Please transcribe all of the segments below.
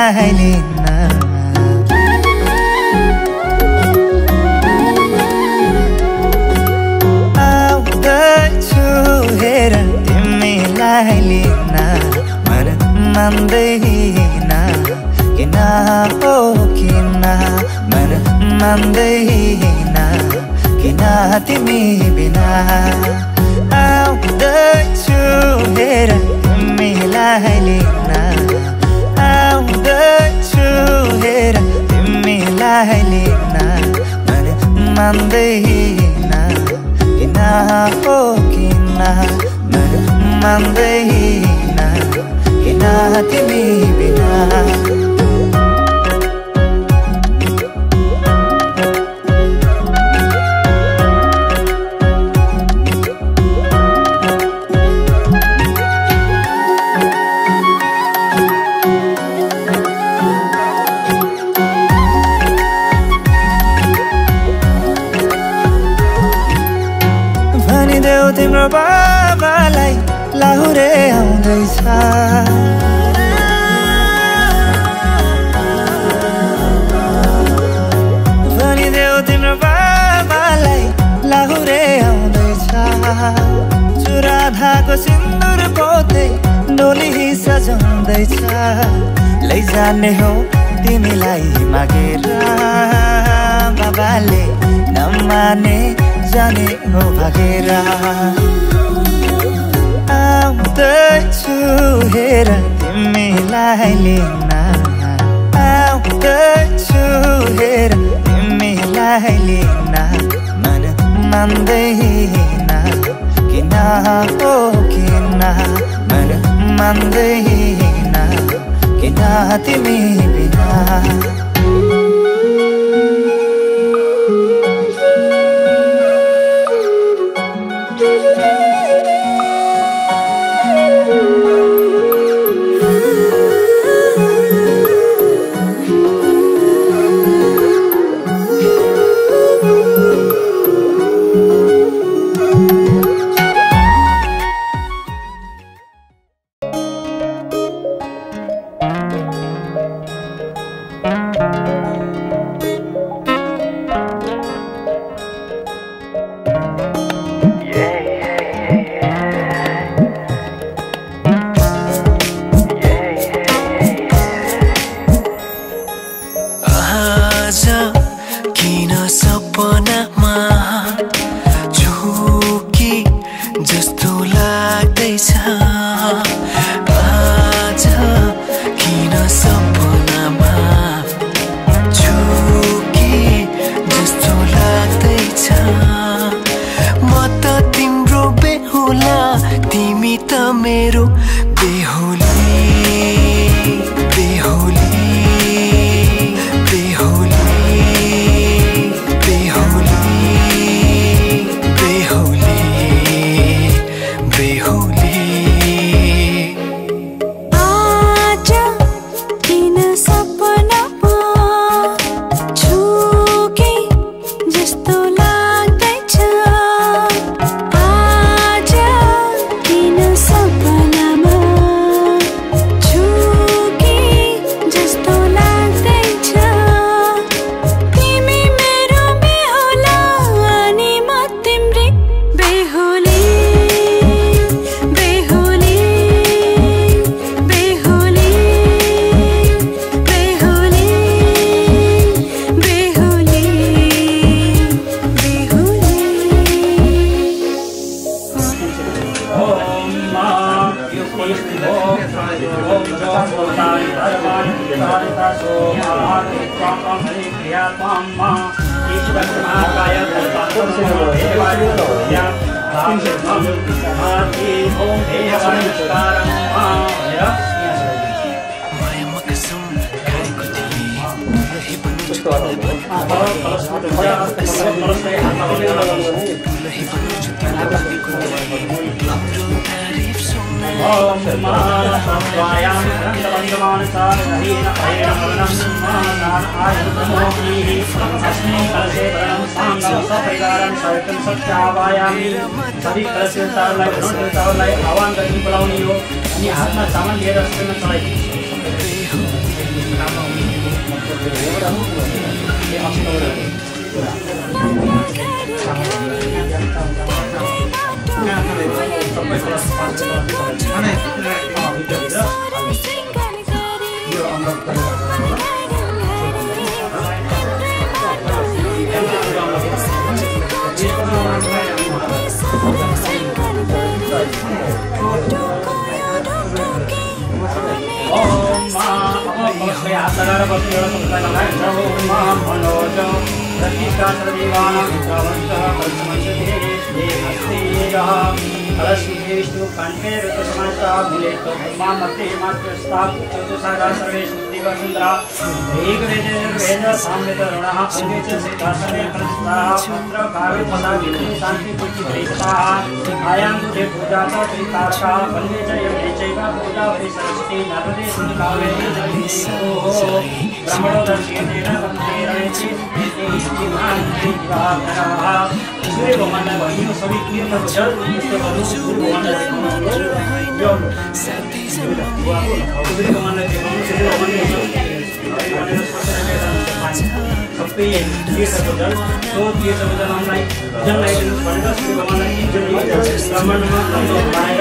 तिमीलाई लिन आउँदैछु हेर तिमीलाई लिन मन मान्दैन किन हो किन मन मान्दैन किन तिमी बिना आउँदैछु हेर तिमीलाई लिन आउँदैछु हेर तिमीलाई लिन मन मान्दैन किन हो किन मन मान्दैन किन तिमी बिना तिम्रो बाबालाई लाहुरे आउँदैछ भनिदेऊ तिम्रो बाबालाई लाहुरे आउँदैछ चुरा धाको सिन्दुर पोते डोली सजाउँदैछ लैजाने हो तिमीलाई मागेर बाबाले नमाने जाने हो भागेर आउँदैछु हेर तिमीलाई लिन आउँदैछु हेर तिमीलाई लिन मन मान्दैन किन हो किन मन मान्दैन किन तिमी बिना आवान गर्नु बोलाउने हो अनि हातमा सामान लिएर स्टेजमा चढाइदिनु Alashvishnu Kante Rutasamanta Muleto Mamate Matrasta Chotusara Sarveshu Divasundra Ekvede Veda Samveda Runaha Pangecha Siddhasane Prastha Putra Kavi Pada Viti Santi Puti Prista Ayam Bude Pujata Trikarka Pangecha Yamechaiva Puja Vari Saraswati Narvade Sundikave Jagdisho Brahmano Darshiyatena Vantiranichi Iman Divadara Surya Bhagwan भगवान सभी तीर्थ जल उसके बाद सूर्य भगवान सूर्य भगवान सबै तीर्थ जल तो तीर्थ जल हामीलाई जल लगाइदिनु भनेर सूर्य भगवानलाई ब्रह्माण्डमा बनाएर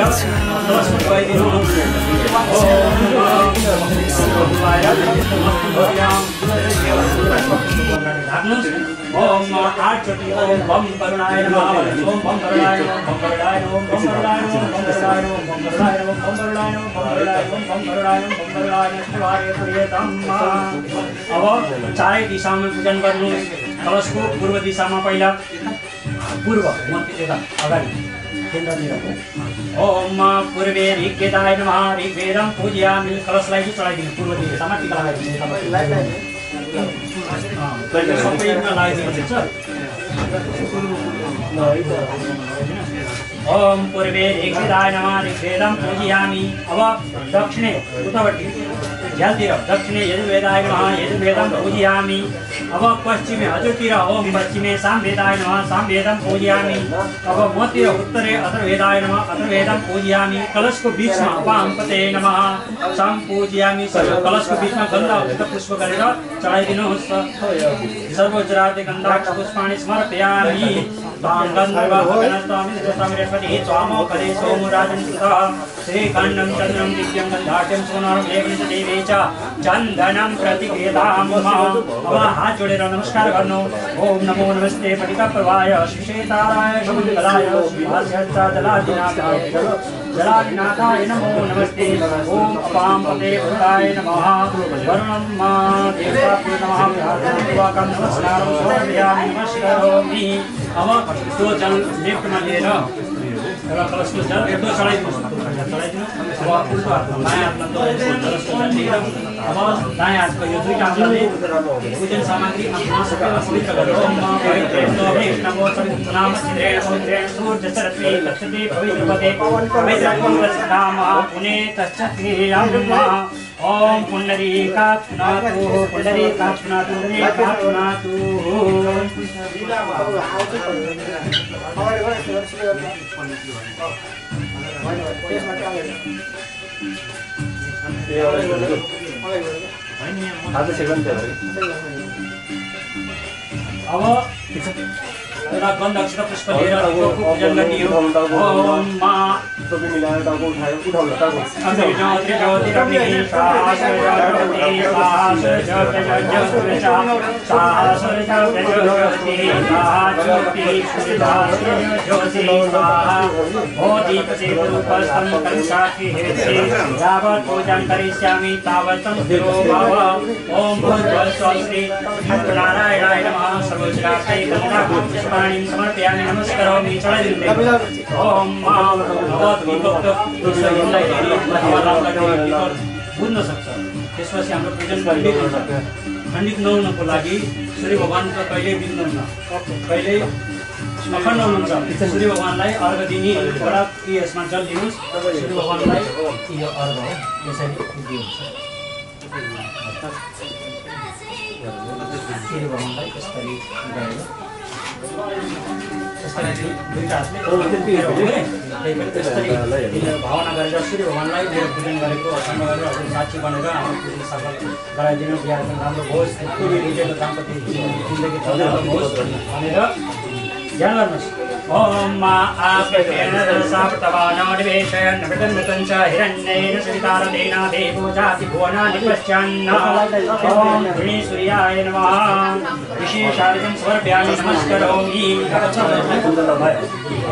दर्शन गराइदिनु ओम आठचोटि ओम बम करुणाय नमः ओम बम करुणाय ओम बम करुणाय ओम बम करुणाय ओम बम करुणाय ओम बम करुणाय ओम बम करुणाय ओम बम करुणाय ओम बम करुणाय ओम बम करुणाय शिवाय प्रियतम। अब चारै दिशामा पूजन गर्नु। कलशको पूर्व दिशामा पहिला पूर्व मध्यमा अगाडि केन्द्रतिर ओम पूर्वे ऋग्वेदाय नमः ऋग्वेदं पूजयामि। कलशलाई चढाइदिनु पूर्व दिशामा टीका लगाइदिनु। ओम पूर्वे ऋग्वेदाय नमः ऋग्वेदं पूजयामि। अब दक्षिणे उत्तरपट्टि झ्यालतिर दक्षिणे यजुर्वेदाय नमः यजुर्वेदं पूजयामि। अब पश्चिमे हजुरतिर ओम पश्चिमे सामवेदाय नमः सामवेदं पूजयामि। अब मतिर उत्तरे अथर्ववेदाय नमः अथर्ववेदं पूजयामि। कलशको बीचमा वामपते नमः साम पूजयामि। कलशको बीचमा गन्ध पुष्प गरेर चढाइदिनुहोस्। सर्वोच्चार्थे गन्धाक्ष पुष्पाणि समर्पयामि। श्रीखण्डं चन्द्रं दिव्यं गन्धाढ्यं सोनारं लेपनं देवे च चन्दनं प्रतिगृह्णामि। अब हात जोडेर नमस्कार गर्नु। ओम नमो नमस्ते पठितप्रभाय श्रीशेताराय शमङ्गलाय जलादिनाथाय नमो नमस्ते। ओम अपां पते भूताय नमः वरुणं मा देवताभ्यो नमः पूर्वकं नमस्कारं समर्पयामि नमस्करोमि। अब त्यो जल लेफ्टमा लिएर एउटा कलशको जल त्यो चढाइदिनुहोस्। अब उल्टो हातमा बायाँ हातमा कलशको जल लिएर अब दायाँ हातको यो दुईटा हातले पूजन सामग्री आफ्नो सबैलाई पवित्र गर्नु। ओम पवित्रेण नमो नाम सिद्रेण पवित्रेण सूर्यसरस्वती लक्ष्मी पवित्रपते पवित्रपुण्यसिद्धामः पुणे तश्चक्रियाम्मा। ओम पुण्डरीकाक्षुनातु पुण्डरीकाक्षुनातु पुण्डरीकाक्षुनातु। अब एउटा गन्ध अक्षत पुष्प लिएर पूजन गर्ने हो। ओम मा सबै मिलाएर टाको उठायो उठाउन टाको पूजन करिष्यामि तावतं स्थिरो भव। ओम भूर्भुवः स्वः श्री नारायणाय नमः सर्वोच्चार्थे पुष्पाणि समर्पयामि नमस्करोमि। चढाइदिनु। ओम बुझ्न सक्छ। त्यसपछि हाम्रो पूजन खण्डित हुन्छ। खण्डित नहुनको लागि सूर्य भगवान त कहिले बिग्नुहुन्न, कहिले अखण्ड हुनुहुन्छ। सूर्य भगवानलाई अर्घ दिने एउटा यसमा जल दिनुहोस्। सूर्य भगवानलाई यो अर्घ हो, यसरी दिनुहुन्छ। सूर्य भगवानलाई यसरी गरेर दुईटा हातले त्यसरी भावना गरेर सूर्य भगवानलाई मेरो पूजन गरेको अखण्ड गरेर हजुर साक्षी बनेर हाम्रो पूजन सफल गराइदिनु बिहा एकदम राम्रो होस् पूर्वी रिजेको दाम्पत्य जिन्दगी होस् भनेर ध्यान गर्नुहोस्। ओम मा आप्रेण साप्तवानानिवेशयन् मृतं च हिरण्येन सवितारतेन देवो जाति भुवनानि पश्यन्। ओम गृणी सूर्याय नमः विशेषार्घ्यं समर्पयामि नमस्करोमि।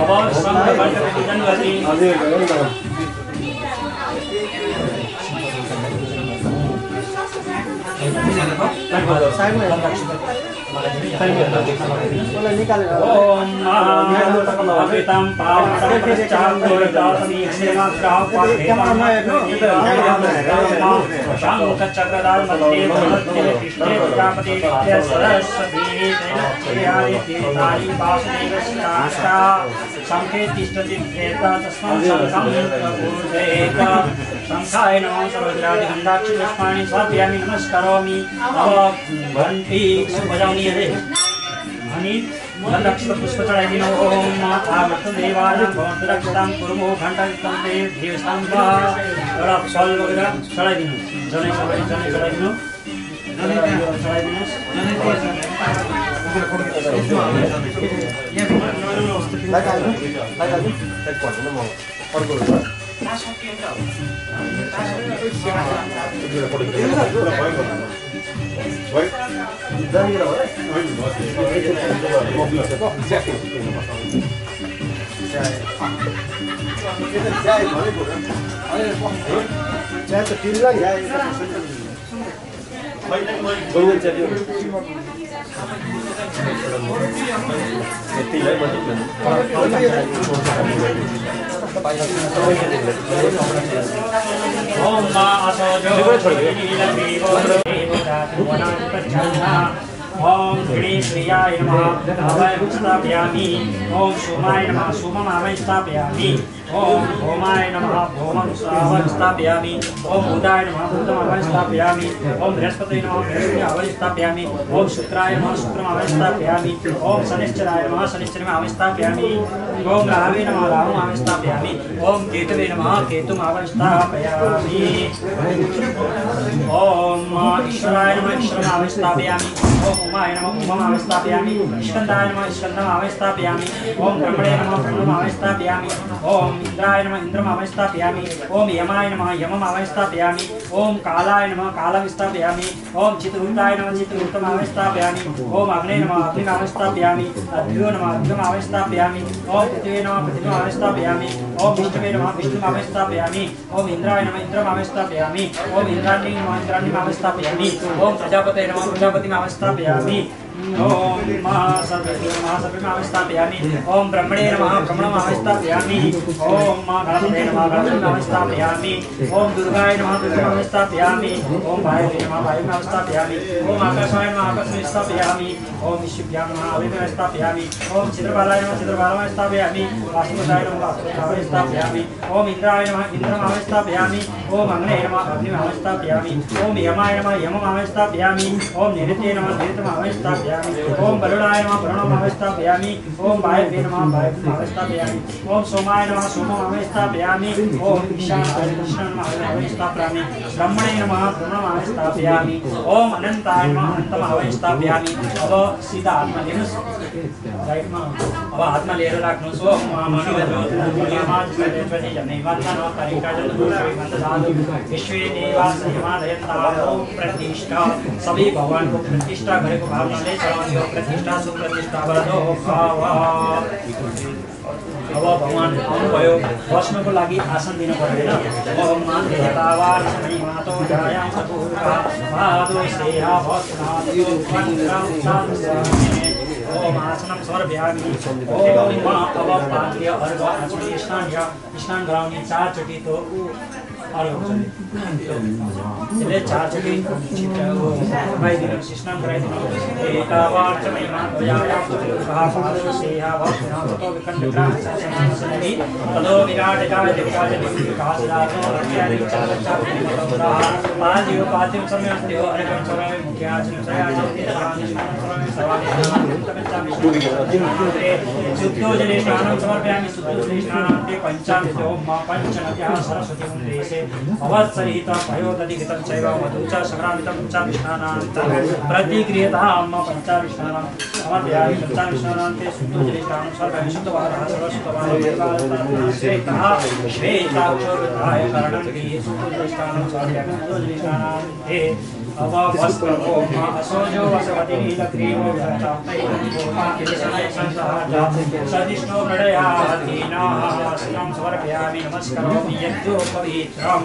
अब संघमण्डपूजन गति ओम अमृतं पावनं शंखचक्रधार मध्ये कृष्णे प्रजापति सरस्वती शंखे तिष्ठति शंखाय नमः सर्वज्ञादिगन्धाक्षि पुष्पाणि समर्पयामि नमस्करोमि। अब घंटी बजाउनी है अनि गन्धक्षित पुष्प चढाइदिनु। ओम आमृतदेवानां भवन्तु रक्षतां कुर्मो घण्टायुक्तं ते देवस्ताम्ब एउटा सल लगेर चढाइदिनु। जनै चढाइदिनु ओम मा असोजो ओम गृणी श्रियाय नमः अभयं स्थापयामि। ओम सोमाय नमः सोमम् अभयं स्थापयामि। ओम भौमाय नमः भौमं अभयं स्थापयामि। ओम बुधाय नमः बुधम् अभयं स्थापयामि। ओम बृहस्पतये नमः बृहस्पतिम् अभयं स्थापयामि। ओम शुक्राय नमः शुक्रम् अभयं स्थापयामि। ओम शनिश्चराय नमः शनिश्चरम् अभयं स्थापयामि। ओम राहवे नमः राहुम् अभयं स्थापयामि। ओम केतवे नमः केतुम् अभयं स्थापयामि। ओम ईश्वराय नमः ईश्वरम् अभयं स्थापयामि। ओम उमाय नमः उमाम् अभयं स्थापयामि। स्कन्दाय नमः स्कन्दम् अभयं स्थापयामि। ओम ब्रह्मणे नमः ब्रह्मम् अभयं स्थापयामि। ओम इंद्राय नमः इंद्रम् अभयं स्थापयामि। ओम यमाय नमः यमम् अभयं स्थापयामि। ओम कालाय नमः कालं स्थापयामि। ओम चित्रहूताय नमः चित्रहूतम् अभयं स्थापयामि। ओम अग्ने नमः अग्निम् अभयं स्थापयामि। अद्भ्यो नमः अद्भ्यम् अभयं स्थापयामि। ओम पृथिवे नमः पृथिवीम् अभयं स्थापयामि। ओम विष्णवे नमः विष्णुम् अभयं स्थापयामि। ओम इंद्राय नमः इंद्रम् अभयं स्थापयामि। ओम इंद्राण्यै नमः इंद्राण्यम् अभयं स्थापयामि। ओम प्रजापतये नमः प्रजापतिम् अभयं स्थापयामि। ओम महासर्वेभ्यः अभयं स्थापयामि। ओम ब्रह्मणे नमः ब्रह्मणम् अभयं स्थापयामि। ओम गणपतये नमः गणपतिम् अभयं स्थापयामि। ओम दुर्गाय नमः दुर्गाम् अभयं स्थापयामि। ओम वायुवे नमः वायुम् अभयं स्थापयामि। ओम आकाशाय नमः आकाशम् स्थापयामि। ओम विश्वभ्यां नमः अभयं स्थापयामि। ओम चित्रबालाय नमः चित्रबालम् स्थापयामि। वासुदेवाय नमः वासुदेवम् अभयं स्थापयामि। ओम इंद्राय नमः इंद्रम् अभयं स्थापयामि। ओम अग्ने नमः अग्निम् अभयं स्थापयामि। ओम यमाय नमः यमम् अभयं स्थापयामि। ओम निरते नमः निरतम् अभयं स्थापयामि। ओम बरुणाय नमः बरुणम् अभयं स्थापयामि। ओम वायवे नमः वायवम् अभयं स्थापयामि। ओम सोमाय नमः सोमम् अभयं स्थापयामि। ओम ईशानाय नमः अभयं स्थापयामि। ब्रह्मणे नमः ब्रह्मणम् अभयं स्थापयामि। ओम अनन्ताय नमः अनन्तम् अभयं स्थापयामि। अब सीधा हातमा लिनुहोस् राइटमा अब हातमा लिएर राख्नुहोस्। ओम विश्वे देवास हिमालयन्ता प्रतिष्ठा सबै भगवानको प्रतिष्ठा गरेको भावनाले चढाउने हो। प्रतिष्ठा सुप्रतिष्ठा वरदो भाव। अब भगवान आउनुभयो बस्नको लागि आसन दिनु पर्दैन। ओम मान्देतावान श्रीमातो जायां सपूर्वा भादो सेहा भस्नादो वन्द्रं संसामे। ओम आसनं समर्पयामि। ओम अब पाद्य अर्घ आचमन स्नान गराउने 4 चोटि तो इसलिए चार चली भाई दिन स्नान कराई दिन एतावार्च महिमा द्वयाया कहा पादो सेहा भक्तिना तो विकंडग्राह सनसनसनहि तदो विराटकाय दिक्काय दिक्कासिदातो अत्यादि चारचा पादियो पादिम समयस्ति हो अनेकं समय मुख्याचन सयाचन शुद्धो जले स्नानं समर्पयामि शुद्धो जले स्नानान्ते पंचामृतो मा पंचनद्यः सरस्वती मुंडेसे अवत्सहित पयोदधिगतं चैव मधुचा संग्रामितं पंचाविष्णानान्तं प्रतिक्रियतां पंचाविष्णानां समर्पयामि पंचाविष्णानान्ते शुद्धो जले स्नानं समर्पयामि शुद्धवारः सर्वशुद्धवारः श्रेष्ठः श्वेताक्षोरुद्राय करणं गृहे शुद्धो जले स्नानं समर्पयामि शुद्धो जले स्नानान्ते अववस्त्रो मा असोजो वसवति नीलग्रीवो सदिष्णो नडयादीनाः अस्त्रं समर्पयामि नमस्करोमि यज्ञोपवीत्रं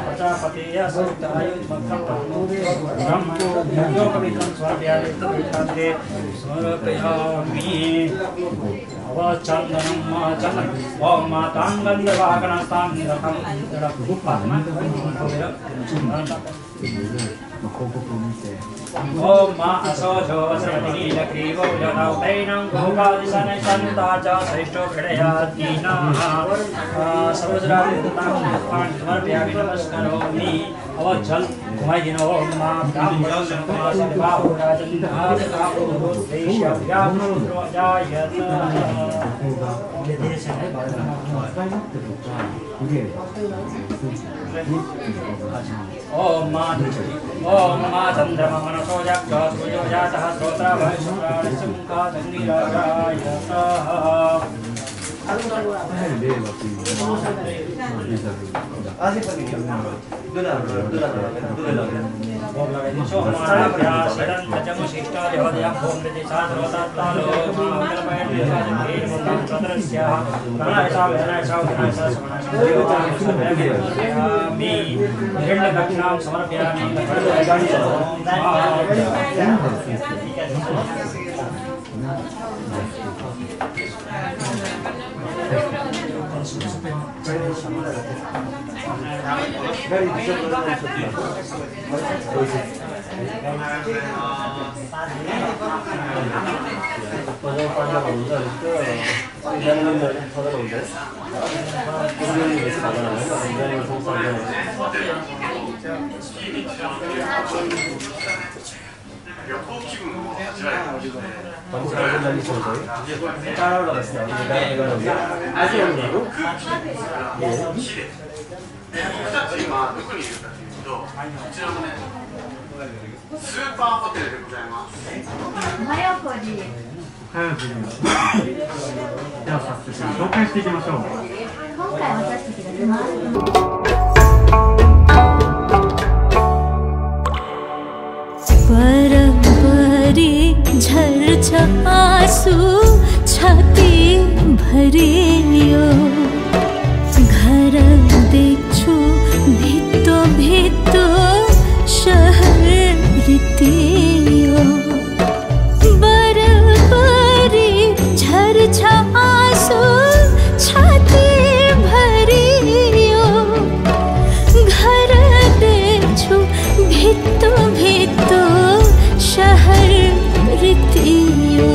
प्रजापतेय सौतायुज्मन्त्रं यज्ञोपवीत्रं समर्पयामि तद्विष्टान्ते समर्पयामि अवचन्दनं मा चन्दनं ॐ माताङ्गन्धवागणस्तां रथं ओम मा असोजो वसवति नीलग्रीवो यदौतैनं गोपादिशनैषन्ता च श्रेष्ठो क्रीडयादीनाः सर्वजरादितां समर्पयामि नमस्करोमि अवचल कुमायिनो मा ब्राह्मणो संवासविभावो राजन्धाविभावो देश्याव्यापुरो जायत ओम मा चंद्रमा मनसो जाग्रह सूर्यो जातः श्रोत्रा वैश्वानसमुखा चंद्रिराजायतः समर्पयामिスーパーホテルでございます。マヨコジ。では早速紹介していきましょう。今回私たちが出ます。परंपरी झरझर आंसू छाती भरियो घर देखछु भित्तो भित्तो शहर रीतियो बरबरी झरझर आंसू छाती भरियो घर देखछु भित्तो भित्तो शहर रीतियो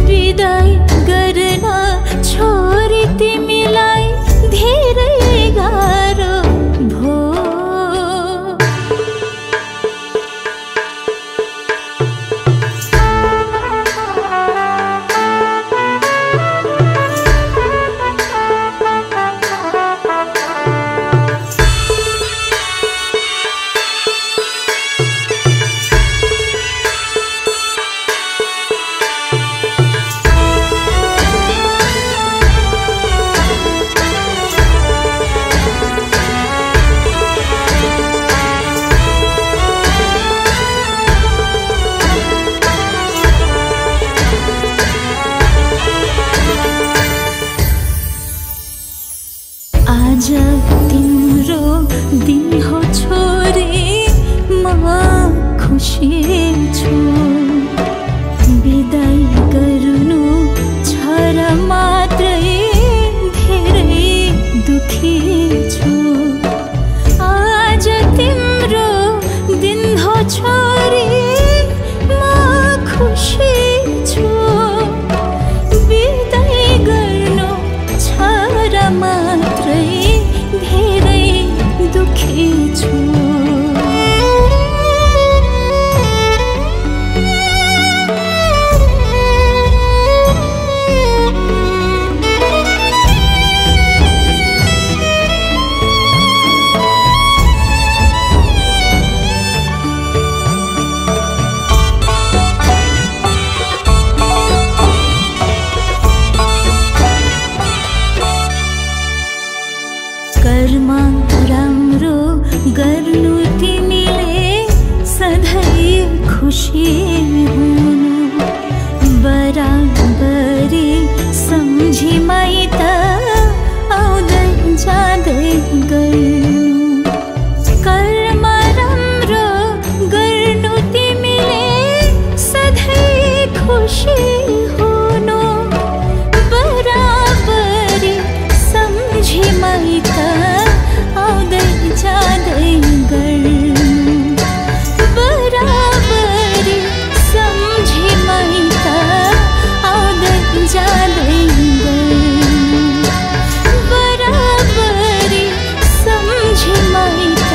विदाई करना छोरी खुसी हुनु बराबरी सम्झी माइत आउँदै जाँदै गर्नु बराबरी सम्झी माइत आउँदै जाँदै गर्नु बराबरी सम्झी माइत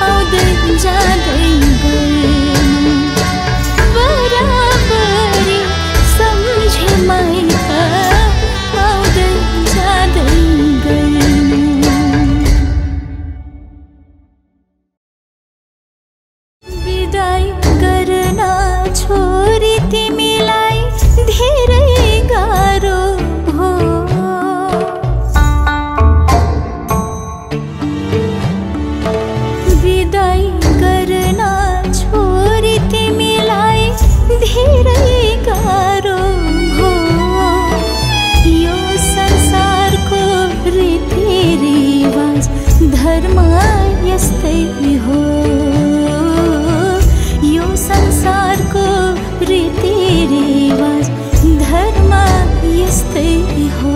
आउँदै जाँदै गर्नु बराबरी सम्झी माइत आउँदै जाँदै गर्नु विदाई गर्न छोरी तिमीलाई धेरै गाह्रो भो विदाई गर्न छोरी तिमीलाई धेरै गाह्रो भो यो संसारको रीतिरिवाज धर्म यस्तै हो यो संसारको रीतिरिवाज धर्म यस्तै हो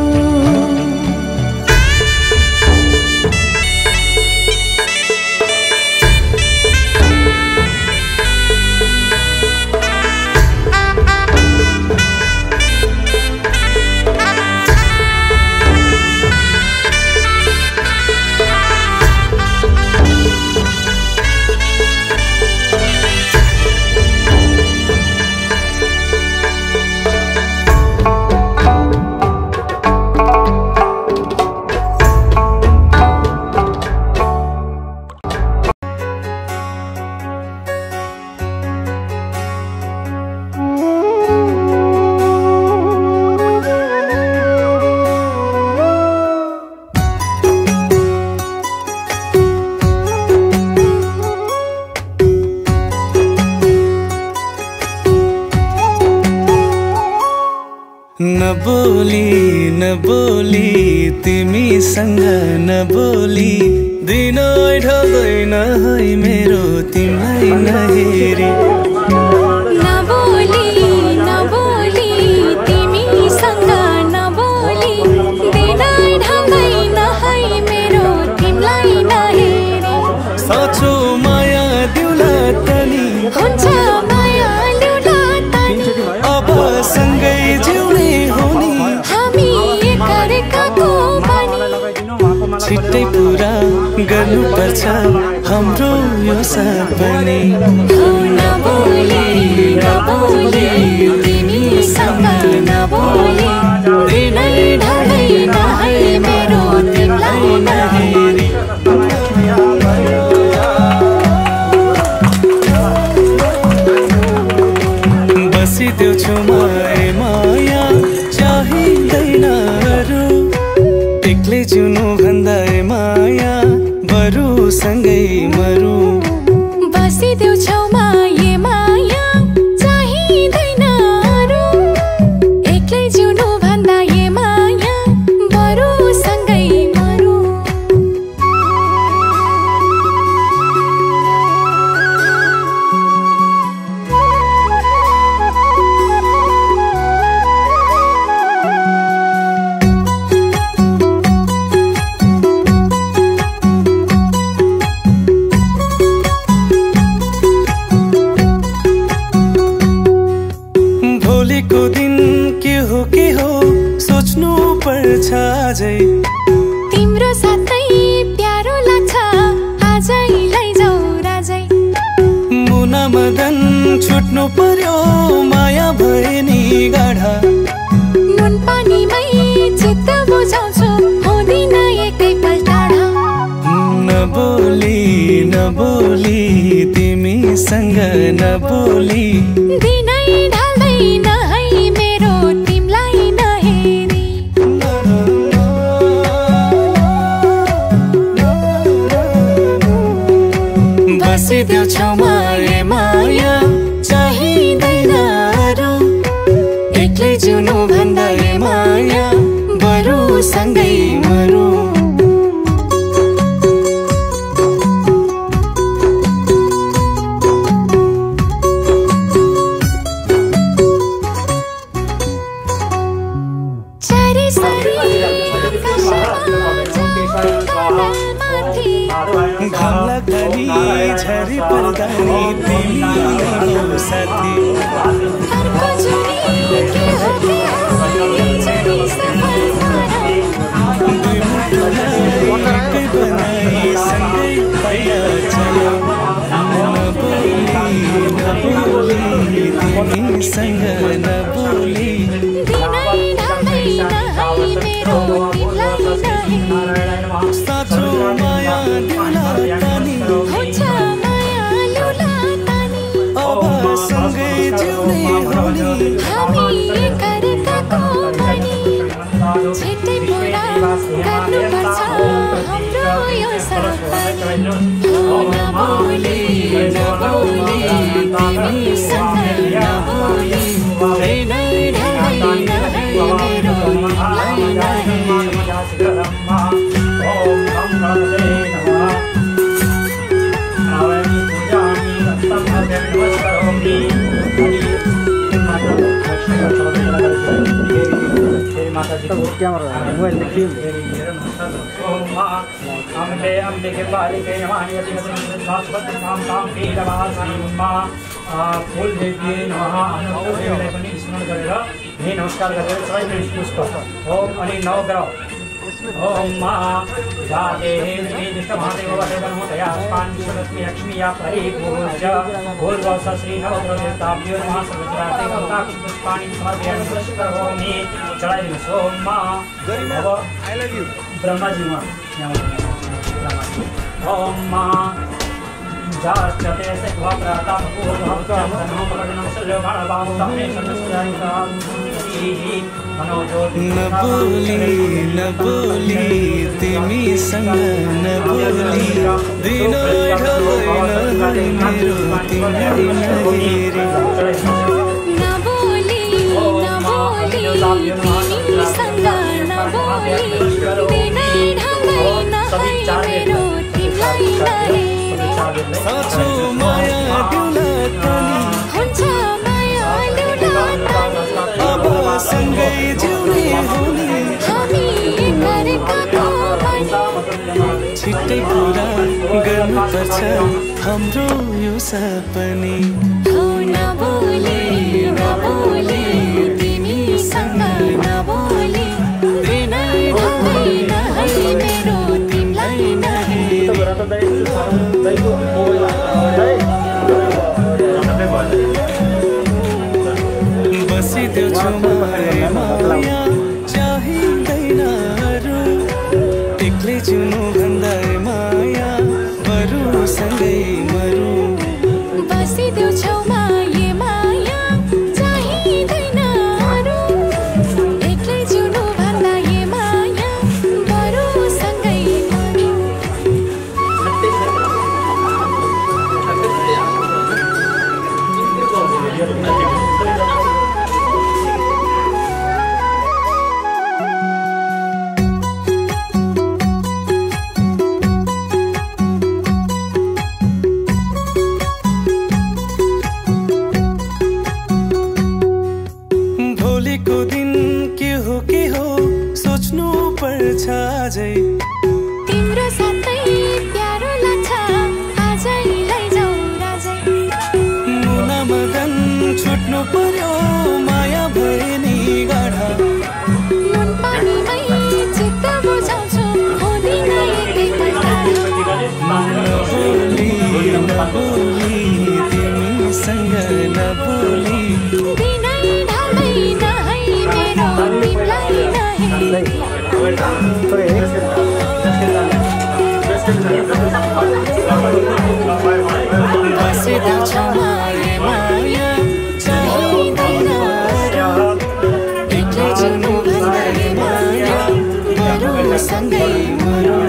नबोली तिमीसँग नबोली दिन ढल्दैन है मेरो तिमीलाई नहेरी नबोली तिमीसँग नबोली दिन ढल्दैन है मेरो तिमीलाई नहेरी साँचो माया दिउला तनी हुन्छ माया ल्याउला तनी अब सँगै जिउने हो नि हामी एकअर्काको बानी छिट्टै पुरा गर्नुपर्छ हाम्रो यो सपनी नबोली तिमीसँग नबोली दिनै ढल्दैन है मेरो तिमीलाई नहेरी बसिदेऊ छेउमा माया चाहिँदैन अरू एक्लै जिउनु भन्दा माया बरु सँगै मरु बसिदेऊ छेउमा माया चाहिँदैन अरू एक्लै जिउनु भन्दा माया बरु सँगै मरु भोलिको दिन के हो सोच्नु पर्छ अझै तिम्रो साथै प्यारो लाग्छ आजै लैजाऊ राजै मुना मदन छुट्नु पर्यो माया भए नि गाढा नुन पानीमै चित्त बुझाउँछु हुँदिन एकैपल्ट टाढा नबोली तिमीसँग नबोली दिनै ढल्दैन है मेरो तिमीलाई नहेरी बसिदेऊ छेउमा माया चाहिँदैन अरू एक्लै जिउनु भन्दा माया बरु सँगै मरु पर्दानी तिमी नै हो साथी अर्को जुनी के हो यो जुनी सफल पारौँ दुई मुटुलाई एकै बनाई सँगै पैया चलौँ नबोली तिमीसँग नबोली दिनै ढल्दैन है मेरो तिमीलाई नहेरी साँचो माया दिउला तानी हुन्छ माया लुला तानी अब सँगै जिउने होली हामी एकअर्काको भनी छिट्टै पुरा गर्नुपर्छ हाम्रो यो सफल नबोली नबोली तिमीसँग नबोली दिनै ढल्दैन है मेरो तिमीलाई नहेरी अम्बे बालिके नमानि फुल देवी नमः अनुदेवलाई पनि स्मरण गरेर यही नमस्कार गरेर सबैले पुष्प ओम अनि नवग्रह ओम मा जाते निर्दिष्ट महादेव वदेवनो तया पांचलक्ष्मी लक्ष्मी या परिपूज भूर्भुवः श्री नवग्रह देवताभ्यो नमः सर्वज्ञाते कमलाकुं पुष्पाणि समर्पयामि पुष्करोमि चढ़ाइदिनु ओम मा अब I love you Brahmaji Om मा जाचते से भवप्राता पूर्वं तन्नो भगवान् सर्वभारवां तमे सर्वस्यायि नबोली नबोली तिमीसँग नबोली दिनै ढल्दैन मेरो तिमीलाई नहेरी नबोली नबोली तिमीसँग नबोली दिनै ढल्दैन है मेरो तिमीलाई नहेरी साँचो माया दिउला तानी हुन्छ माया लुला तानी अब सँगै जिउने होली हामी एकअर्काको भनी छिट्टै पुरा गर्नुपर्छ हाम्रो यो सपनी हो नबोली नबोली तिमीसँग नबोली दिनै ढल्दैन है मेरो तिमीलाई नहेरी बसिदेऊ छुमाए माया चाहिँदैन अरू एक्लै जिउनु भन्दा माया बरु सँगै मरु बसिदेऊ छेउमा ये माया चाहिँदैन अरू एक्लै जिउनु भन्दा ये माया बरु सँगै मरु भोलिको दिन के हो सोच्नु पर्छ अझै तिम्रो साथै प्यारो लाग्छ आजै लैजाऊ राजै मुना मदन छुट्नु पर्यो माया भए नि गाढा नुन पानीमै चित्त बुझाउँछु हुँदिन एकैपल्ट नबोली नबोली तिमीसँग नबोली दिनै ढल्दैन है मेरो तिमीलाई नहेरी बसिदेऊ छेउमा ये माया चाहिँदैन अरू एक्लै जिउनु भन्दा ये माया बरु सँगै मरु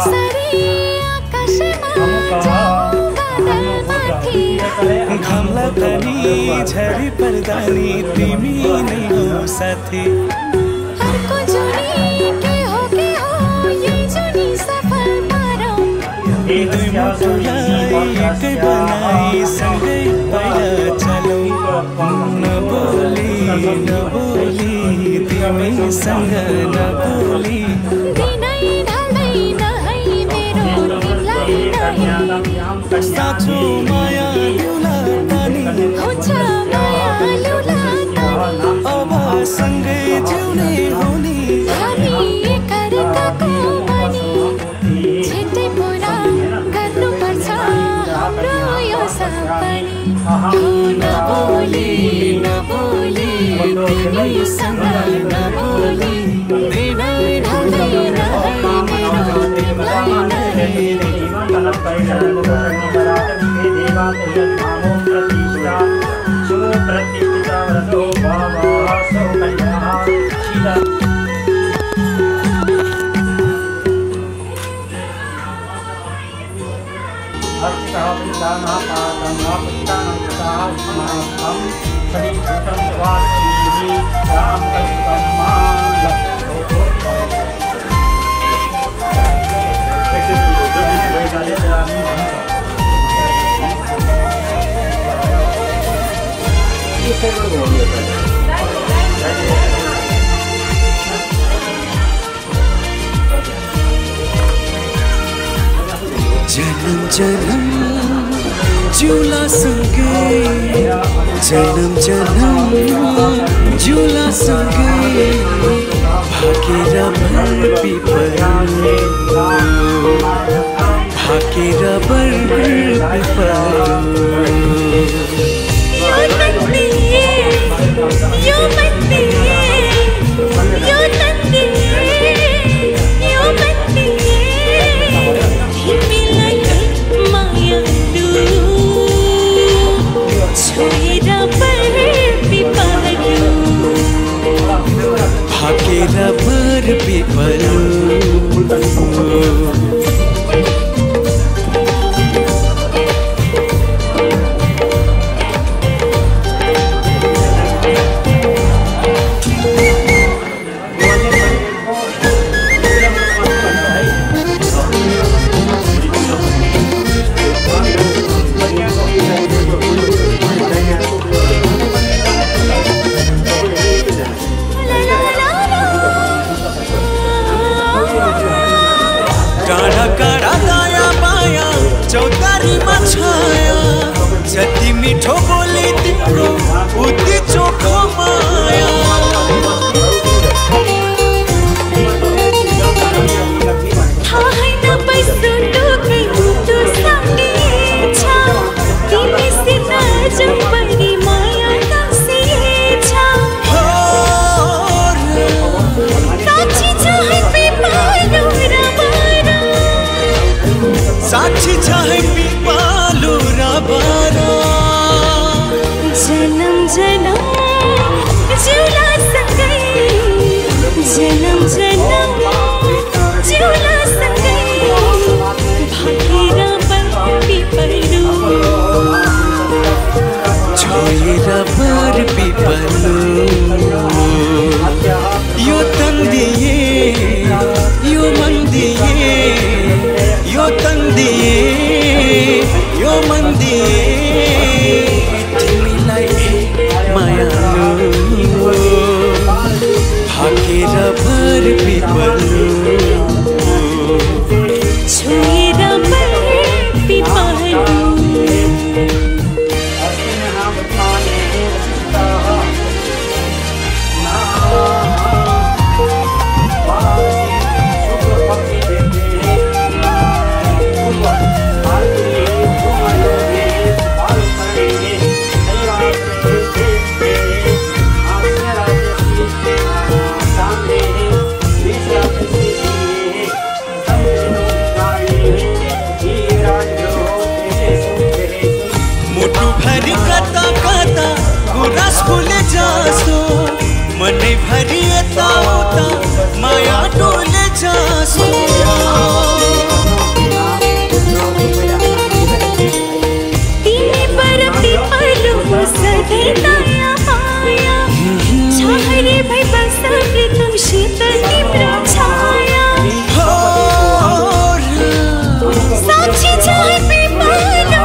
सरी आकाशमा जाऊ बादलमाथि घामला पनि झरी पर्दानी तिमी नै हो साथी अर्को जुनी के हो यही जुनी सफल पारौँ दुई मुटुलाई एकै बनाई सँगै पैला चलौँ नबोली नबोली तिमीसँग नबोली दिनै ढल्दैन है मेरो तिमीलाई नहेर्ने साँचो माया ल्युला तानी हुन्छ माया ल्युला तानी अब सँगै जिउने हुने हामी एकअर्काको भनी छिट्टै पुरा गर्नुपर्छ हाम्रो यो सपनी नबोली नबोली तिमीसँग नबोली दिनै ढल्दैन है मेरो तिमीलाई नहेर्ने जन्म जन्म जुला सँगै जन्म जन्म जुला सँगै भागेर भर पिपलो भागेर भर पिपलो यो मन्दिर तिमीलाई मायालु छोएर पर पिपलो भागेर भर पिपलो जति मिठो बोली तिम्रो उति चोखो माया थाहै नपाइसु टोकै मुटु साटिएछ तिमीसित जम्परी माया गाँसिएछ साक्षी चाहे पिपालु र बारा साक्षी चाहे पिपालु र बारा जन्म जन्म जिउला सँगै जन्म जन्म जिउला सँगै भागेर पर पिपलो छोएर पर पिपलो यो तन दिए यो मन दिए यो तन दिए यो मन दिए तिमीलाई मायालु भागेर भर पिपलो छोएर पर पिपलो फुले जासो मनै भरि यताउता माया डोले जासो तिमी पर पिपलो सधैँ नयाँ माया छाहरे भई बस्छ प्रीतम शीतल तिम्रो छाया साक्षी चाहे पिपलो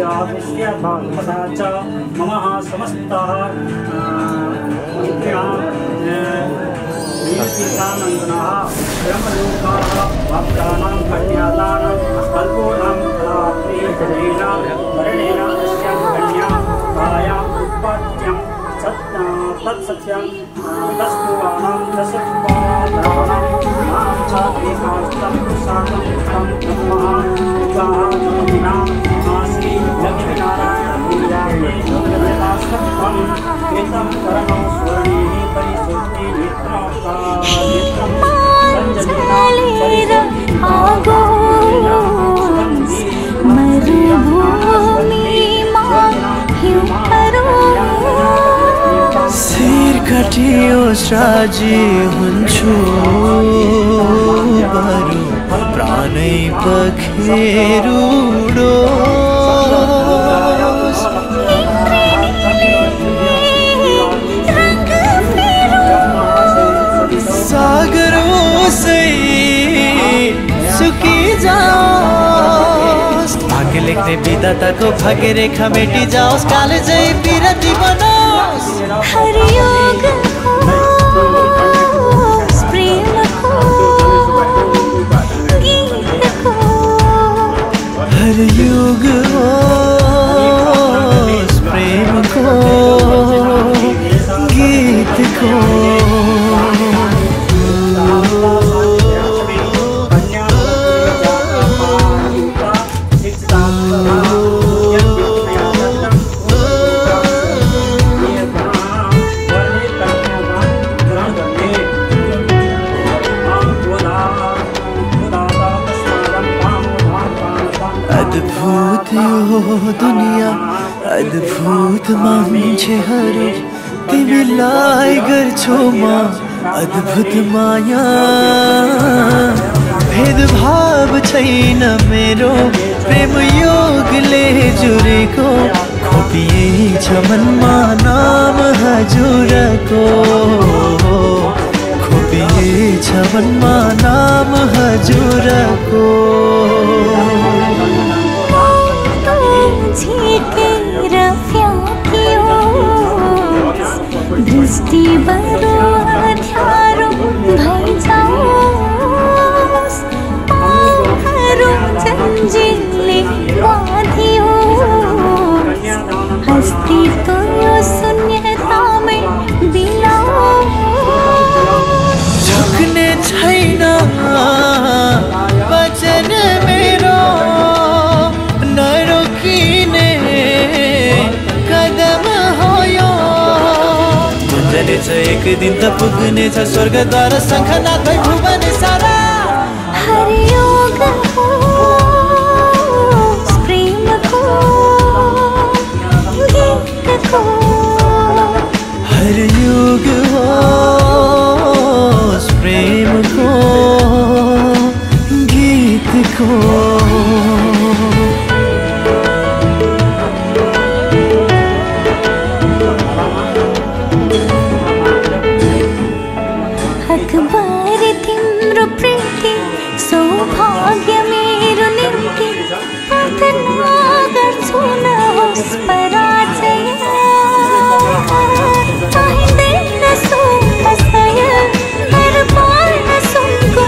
तथा च मम समस्तः नीतिकानन्दनः ब्रह्मलोकाः भक्तानां कन्यादानं कल्पोनां कलाप्रियजनेन वर्णेन अस्यां कन्यां कायाम् उत्पत्त्यं तत्सत्यं विदस्तुवानां दशत्वादानां मां च एकास्तं साकं तं ब्रह्मः विवाहादिनां आसी लक्ष्मीनारायणपूजायै जगन्नाथसत्त्वम् एतं परमं स्वर्णैः परिशुद्धि शिर काटियोस् राजी हुन्छु बरु प्राणै पखेरुडोस् सागरोसै सुकी जाओस् भाग्य लेख्ने विधाताको भाग्य रेखा मेटी जाओस् कालेजै बिरती बनोस् हरियोग होस् प्रेमको गीतको हरियोग होस् प्रेमको गीतको अद्भुत यो दुनिया अद्भुत मान्छेहरू तिमीलाई गर्छु म अद्भुत माया भेदभाव छैन मेरो प्रेम योगले जुरेको खोपिएछ मनमा नाम हजुरको खोपिएछ मनमा नाम हजुरको झिकेर फ्याँकियोस् दृष्टि बडो अँध्यारो भइजाओस् पाउहरू जन्जिरले बाँधियोस् अस्तित्व यो शून्यतामै बिलाओस् झुक्ने छैन वचन मेरो नरोकिने कदम हो यो गुन्जनेछ एक दिन त पुग्नेछ स्वर्गद्वार शङ्खनाथ भई भुवन सारा हरियोग होस् प्रेमको गीतको हरियोग होस् प्रेमको गीतको अखबार तिम्रो प्रीति सौभाग्य मेरो निम्ति प्रार्थना गर्छु नहोस् पराजय चाहिँदैन सुखसय अर्पण सुनको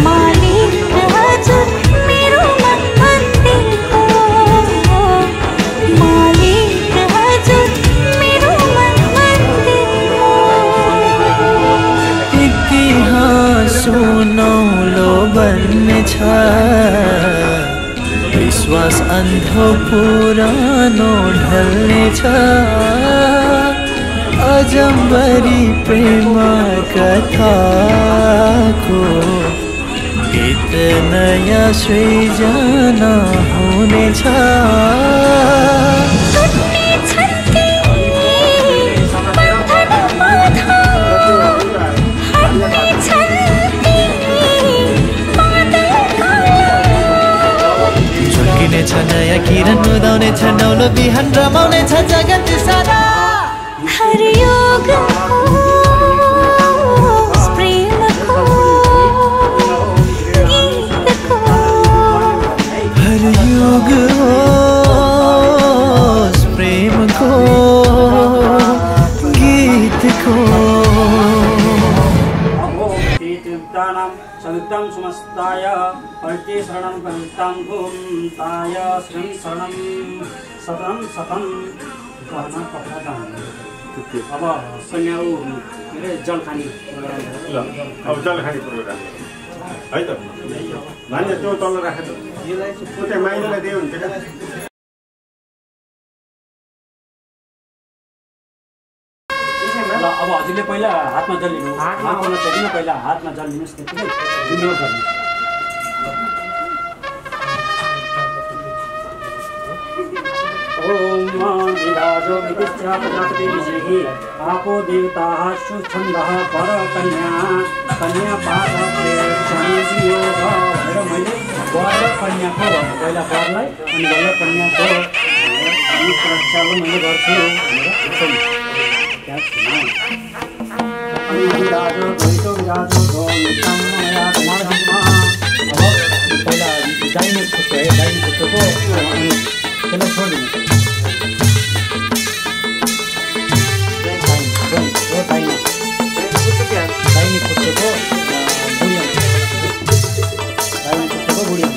मालिक हजुर मेरो मन मन्दिरको मालिक हजुर मेरो मन मन्दिरको इतिहास सुनौलो बन्नेछ विश्वास अन्धो पुरानो ढल्नेछ अजम्बरी प्रेम कथाको गीत नयाँ सृजना हुनेछ झुल्किनेछ नयाँ किरण उदाउनेछ नौलो बिहान रमाउनेछ जगत सारा हरियोग होस् प्रेमको गीतको हरियोग हो तैते शरणं गन्तां घुम ताय श्रीं शरणं सतम गहना कपडा दान। अब सन्याउ के जल खाने अब जल खाने प्रोग्राम है त मान्य त्यो तल राखेर उतै माइनलाई दिए हुन्छ क्या। ल अब हजुरले पहिला हातमा जल लिनु, हातमा नचाहिकन पहिला हातमा जल लिनुहोस्, त्यतिकै विनियोग गर्नु। ओम विराजो विदिष्टा प्रजापति विषेहि आपो देवताः सुछन्दः वर कन्या कन्या पाठे क्षणियो भनेर मैले वर कन्याको पहिला वरलाई अनि वर कन्याको सुरक्षालाई मैले गर्छु भनेर विराजो द्वैतो विराजो दोमितं मया समाधिमा। अब पहिला दाहिने खुट्टो है, दाहिने खुट्टोको त्यसलाई छोडिदिनु। दाहिने खुट्टोको बुढी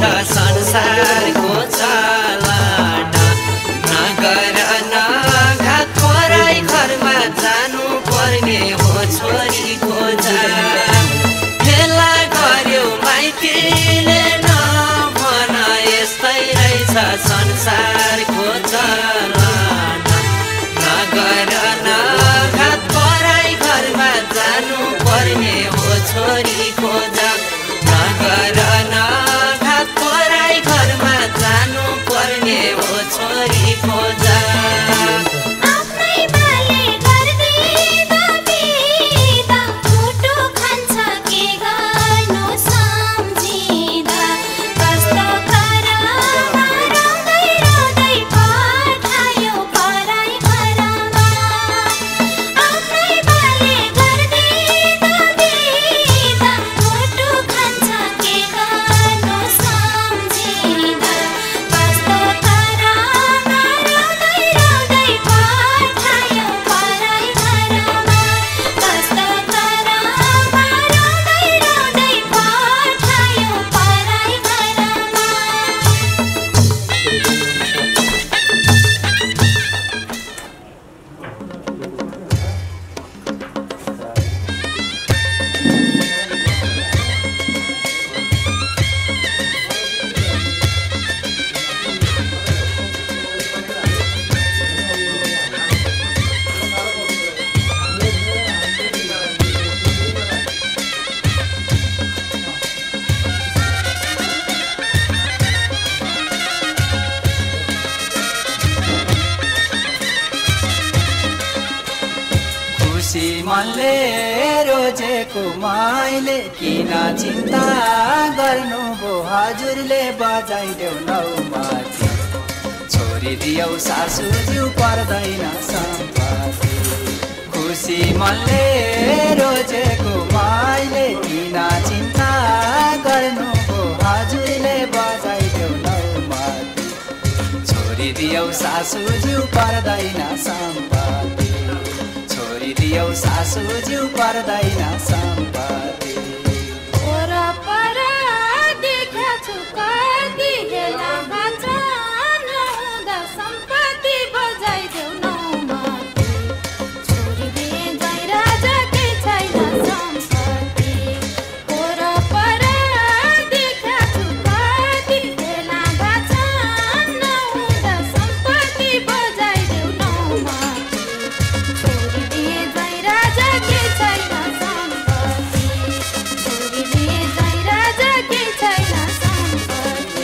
रहेछ संसारको चलना नगर नघात पराई घरमा जानु पर्ने हो छोरी खोजा फेला गर्यो माइतीले नभन यस्तै रहेछ संसारको चलना नगर नघात पराई घरमा जानु पर्ने हो छोरी खोजा नगर नघात पराई घरमा जानु पर्ने हो छोरी खोजा आफ्नै बाले गर्दिँदा बिदा मुटु खान्छ के गर्नु सम्झिँदा कस्तो घरमा रौँदै रौँदै पठायो पराई घरमा आफ्नै बाले गर्दिँदा बिदा मुटु खान्छ के गर्नु सम्झिँदा कस्तो घरमा रौँदै रौँदै पठायो पराई घरमा कस्तो घरमा रौँदै रौँदै पठायो पराई घरमा खुसी मनले रोजेको माइले किन चिन्ता गर्नु भो हजुरले बजाइदेऊ नौ माथि छोरी दियौ सासूज्यू पर्दैन सम्पत्ति खुसी मनले रोजेको माइले किन चिन्ता गर्नु भो हजुरले बजाइदेऊ नौ माथि छोरी दियौ सासूज्यू पर्दैन सम्पत्ति छोरी दियौ सासूज्यू पर्दैन सम्पत्ति वरपर देख्याछु कति बेला भन्छन् नहुँदा सम्पत्ति बजाइदेऊ नौ माथि छोरी बेजाइ राजा के छैन सम्पत्ति वरपर देख्याछु कति बेला भन्छन् नहुँदा सम्पत्ति बजाइदेऊ नौ माथि छोरी बेजाइ राजा के छैन सम्पत्ति छोरी बेजाइ राजा के छैन सम्पत्ति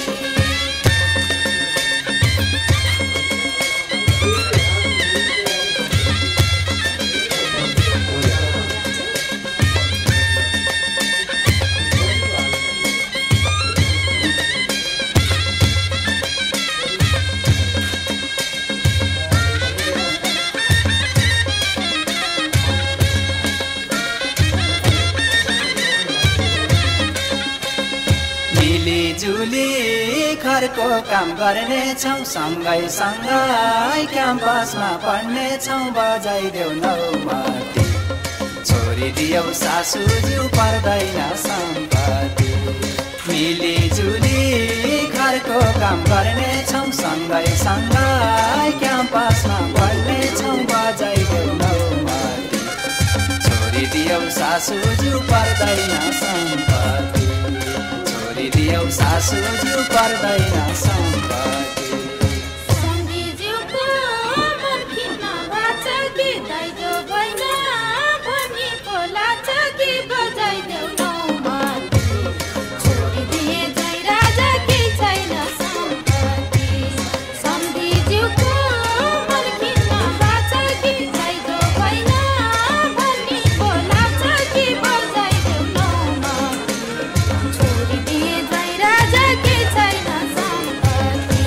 मिलिजुली घरको काम गर्नेछौँ सँगै सँगै क्याम्पसमा पढ्नेछौँ बजाइदेऊ नौ माथि छोरी दियौ सासूज्यू पर्दैन सम्पत्ति मिलिजुली घरको काम गर्नेछौँ सँगै सँगै क्याम्पसमा पढ्नेछौँ बजाइदेऊ नौ माथि छोरी दियौ सासूज्यू पर्दैन सम्पत्ति छोरी दियौ सासूज्यू पर्दैन सम्पत्ति सम्झिज्यूको मन खिन्न भाछ कि दाइजो भएन भनीको लाछ कि बजाइदेऊ नौ माथि छोरी बेजाइ राजा के छैन सम्पत्ति सम्झिज्यूको मन खिन्न भाछ कि दाइजो भएन भनीको लाछ कि बजाइदेऊ नौ माथि छोरी बेजाइ राजा के छैन सम्पत्ति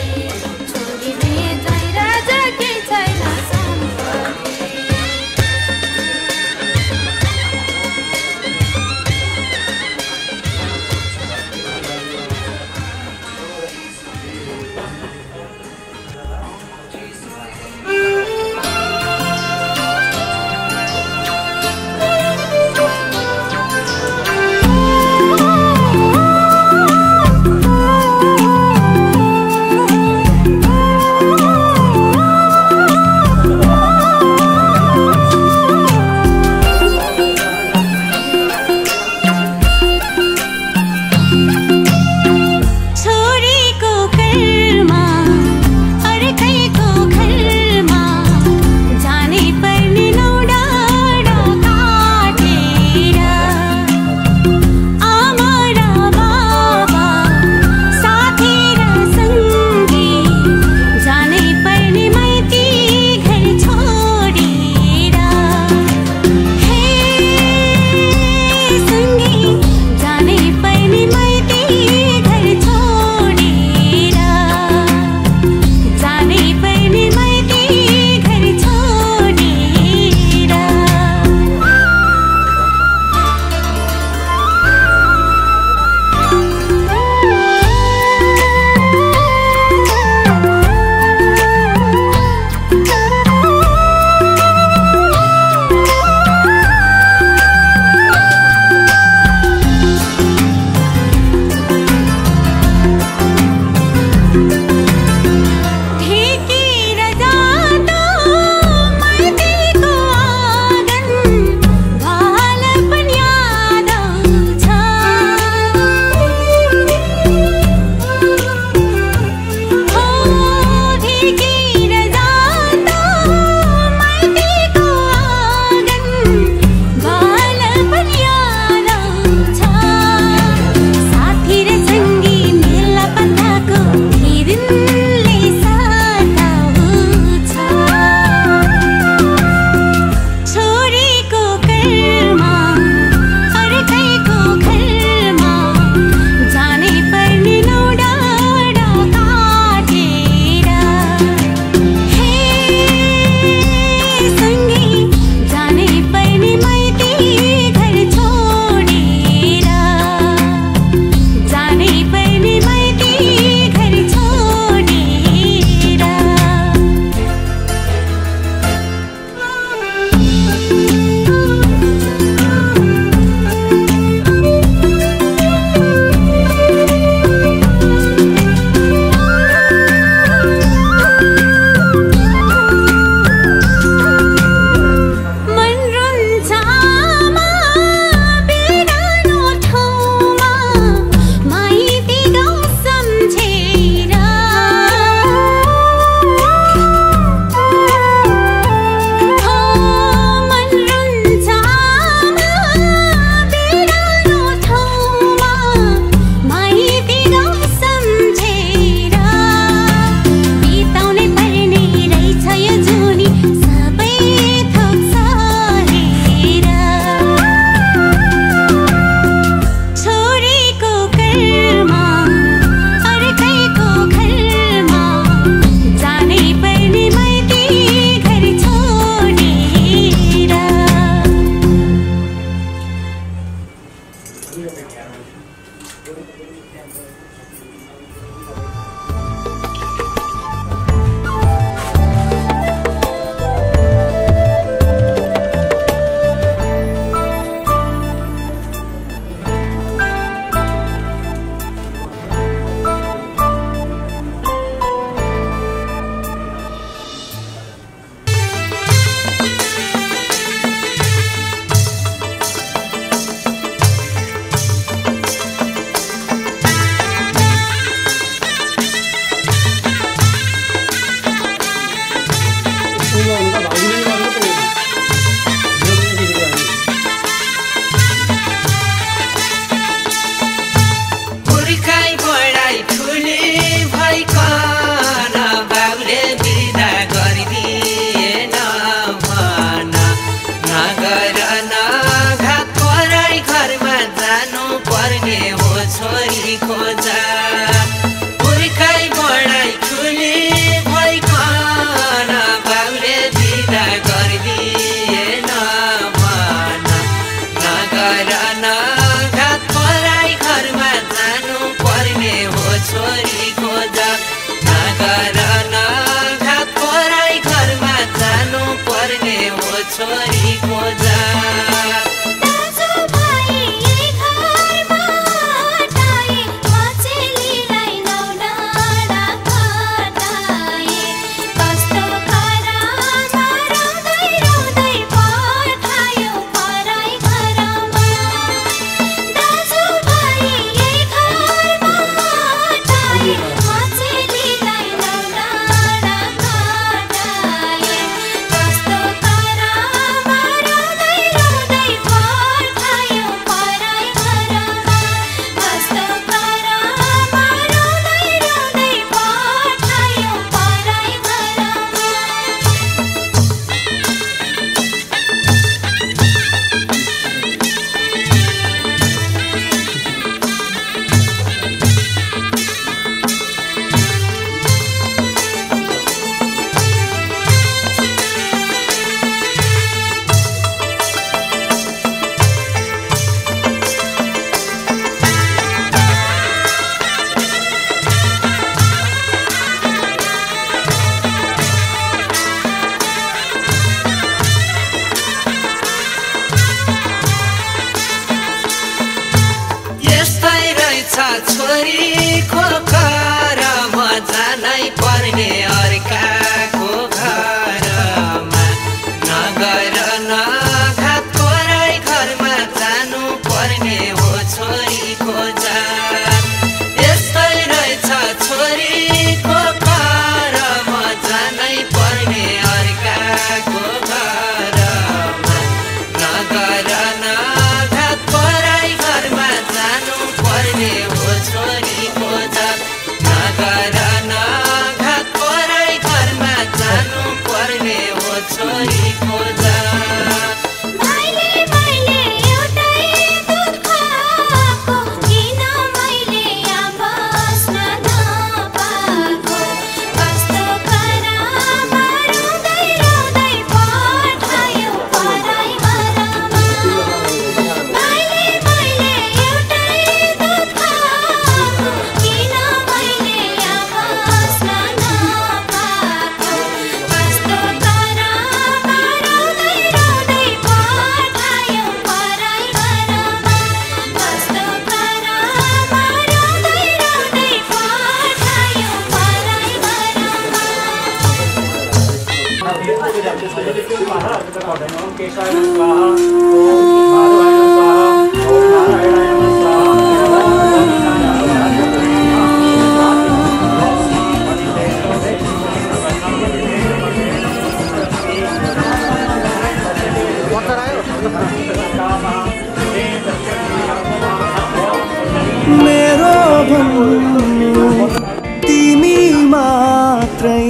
तिमी मात्रै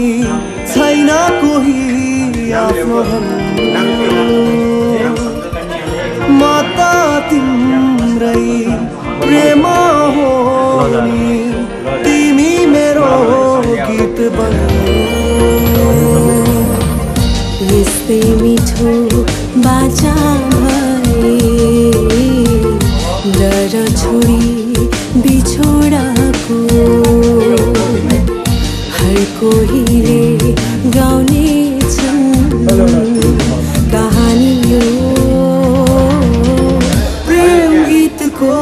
छैन कोही आफ्नो म त तिम्रै प्रेम हो नि तिमी मेरो गीत बन्यो यस्तै मिठो बाचा भए डर छोडी बिछो बिछोडाको हर कोहीले गाउने छन् कहानी यो प्रेम गीतको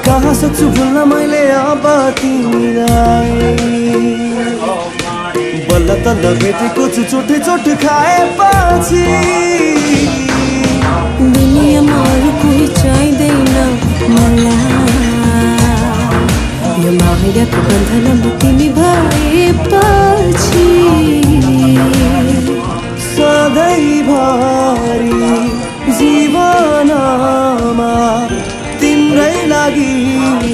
कहाँ सक्छु भुल्न मैले अब तिमीलाई बल्ल तल्ल भेटेको छु चोटे चोट खाएपछि दुनियाँमा अरू कोही चाहिँदैन मलाई यो मायाको बन्धनमा तिमी भएपछि सधैँभरि जीवनमा तिम्रै लागि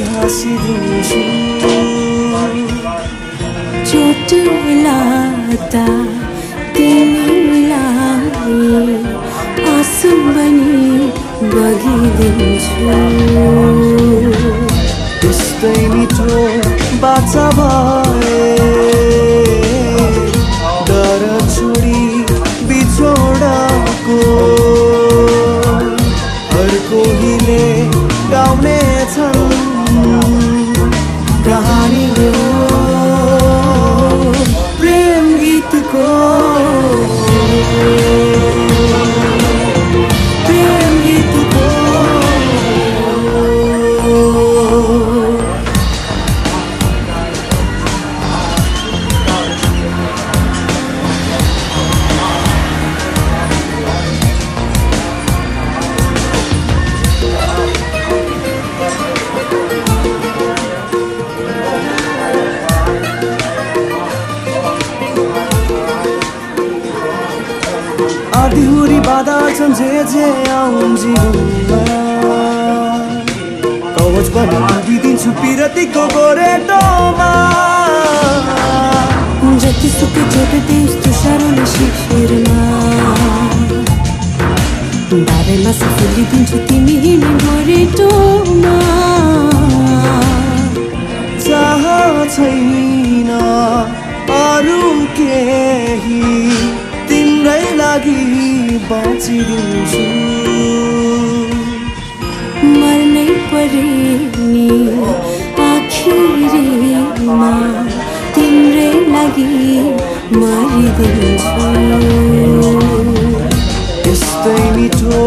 हाँसिदिन्छु चोट लाग्दा तिमीलाई आँसु बनी बगिदिन्छु त्यस्तै मिठो बाचा भए डर छोडी बिछोडाको हर कोहीले गाउने छन् कहानी हो प्रेम गीतको प्रेम गीतको आँधीहुरी बाधा छन् जे आउन् जीवनमा कवच पनि दिदिन्छु पिरतीको गोरेटोमा जतिसुकै चोट दियोस् तुषारोले शिशिरमा बारेमा सफुलिदिन्छु तिमी हिँड्ने गोरेटोमा चाह छैन अरू केही तिम्रै लागि बाँचिदिन्छु मर्नै परे नि आखिरीमा तिम्रै लागि मरिदिन्छु यस्तै मिठो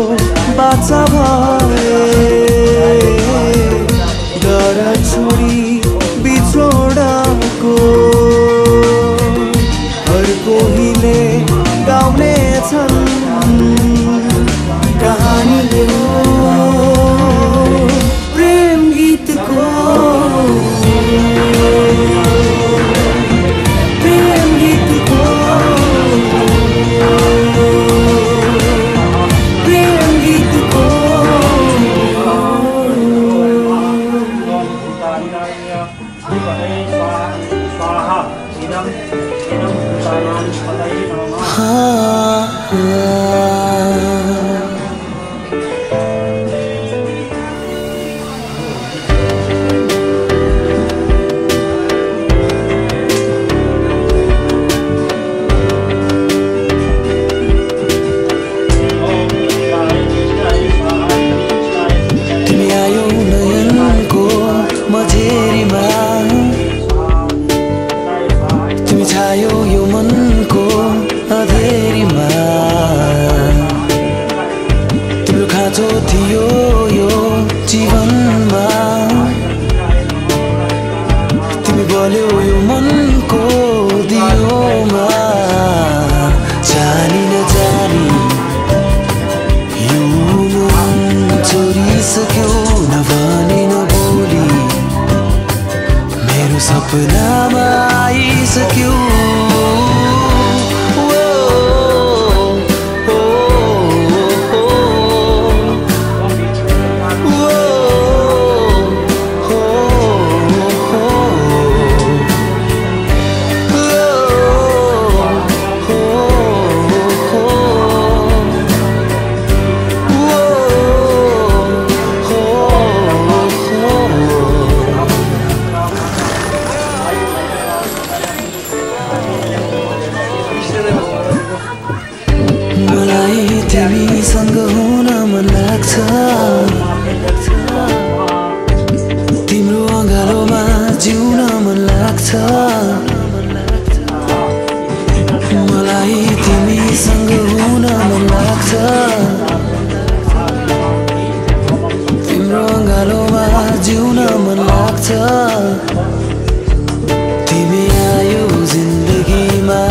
बाचा भए डर छोडी बिछोडाको हर कोहीले गाउने छन् कहानी हो प्रेम गीतको प्रेम गीतको प्रेम गीतको सपनामा भइसक्यो तिमीसँग हुन मन लाग्छ तिम्रो अँगालोमा जिउन मन लाग्छ मलाई तिमीसँग हुन मन लाग्छ तिम्रो अँगालोमा जिउन मन लाग्छ तिमी आयो जिन्दगीमा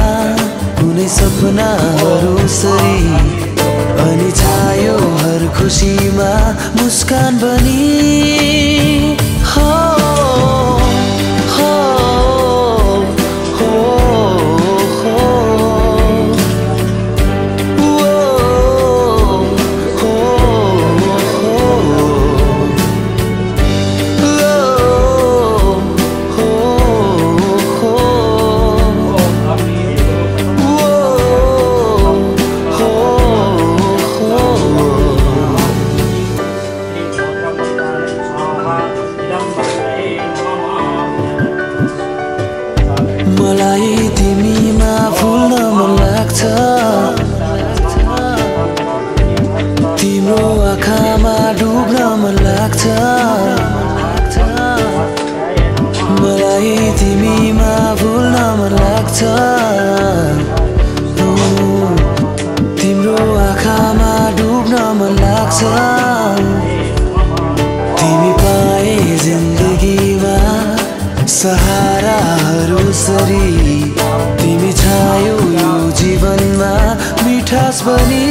कुनै सपनाहरू सरी अनि छायो हर खुसीमा मुस्कान बनी हो हो हो हो मलाई तिमीमा फुल्न मन लाग्छ तिम्रो आँखामा डुब्न मन लाग्छ मलाई तिमीमा फुल्न मन लाग्छ तिम्रो आँखामा डुब्न मन लाग्छ तिमी पाए जिन्दगीमा सहाराहरू सरी तिमी छायो यो जीवनमा मिठास बनी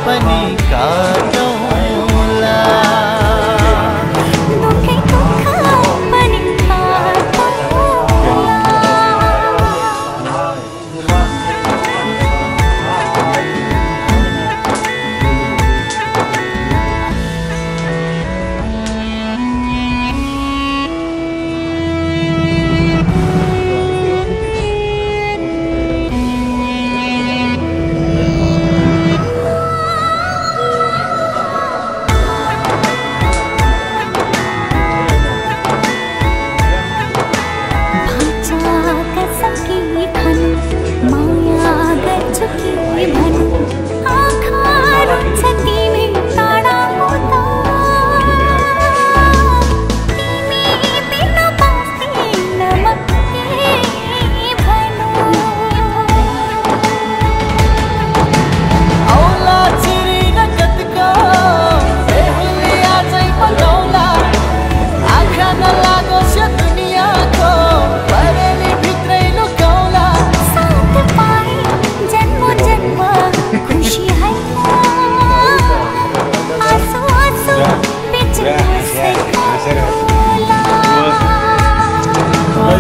पनि काटौँला दुखै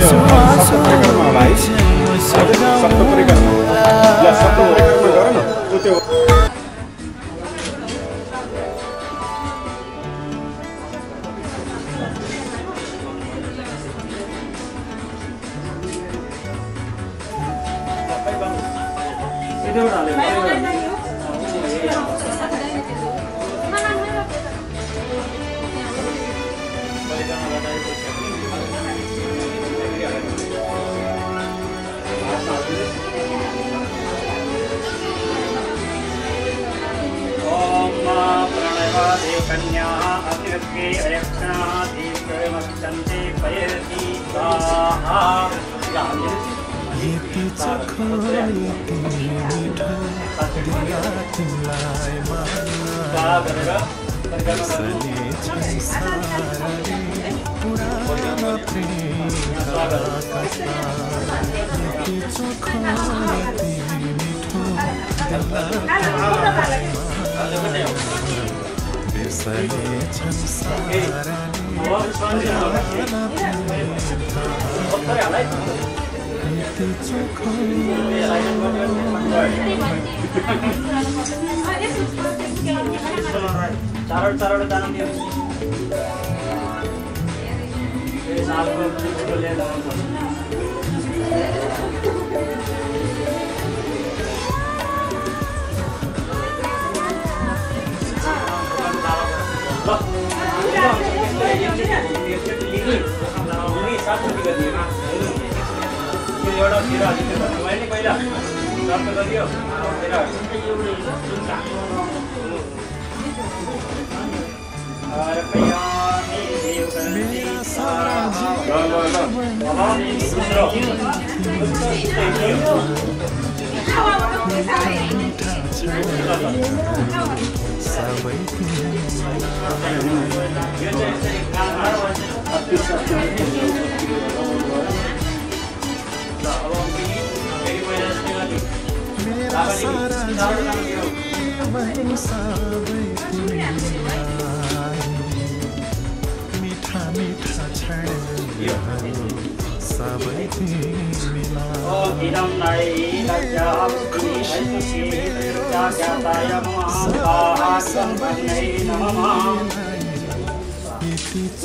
सप्तपरिक्रमा होला है सप्तपरिक्रमा ल सप्तपरिक्रमा गर न त्यो कन्याः अतिरक्के अयक्षणाः दीर्घमश्चन्ते पयति स्वाहा चारों दाना दियो ये साल को ले लो एउटा फिरा मैले पहिला प्राप्त गरियो फिरा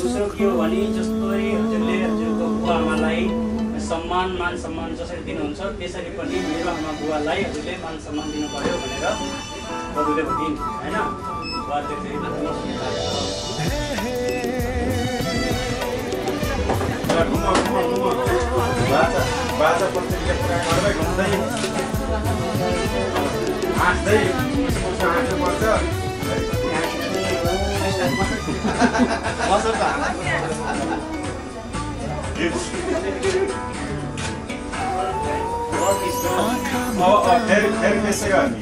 दोस्रो के हो भने जस्तै हजुरले हजुरको बुवा आमालाई सम्मान मान सम्मान जसरी दिनुहुन्छ त्यसरी पनि मेरो आमा बुवालाई हजुरले मान सम्मान दिनु पर्यो भनेर बबुले भनिन् हैन बुवा त्यसरी बाजा पत्रिका पुरा गर्दै घुम्दै हाँस्दै हाँस्नु पर्छ फेरि त्यसै गर्ने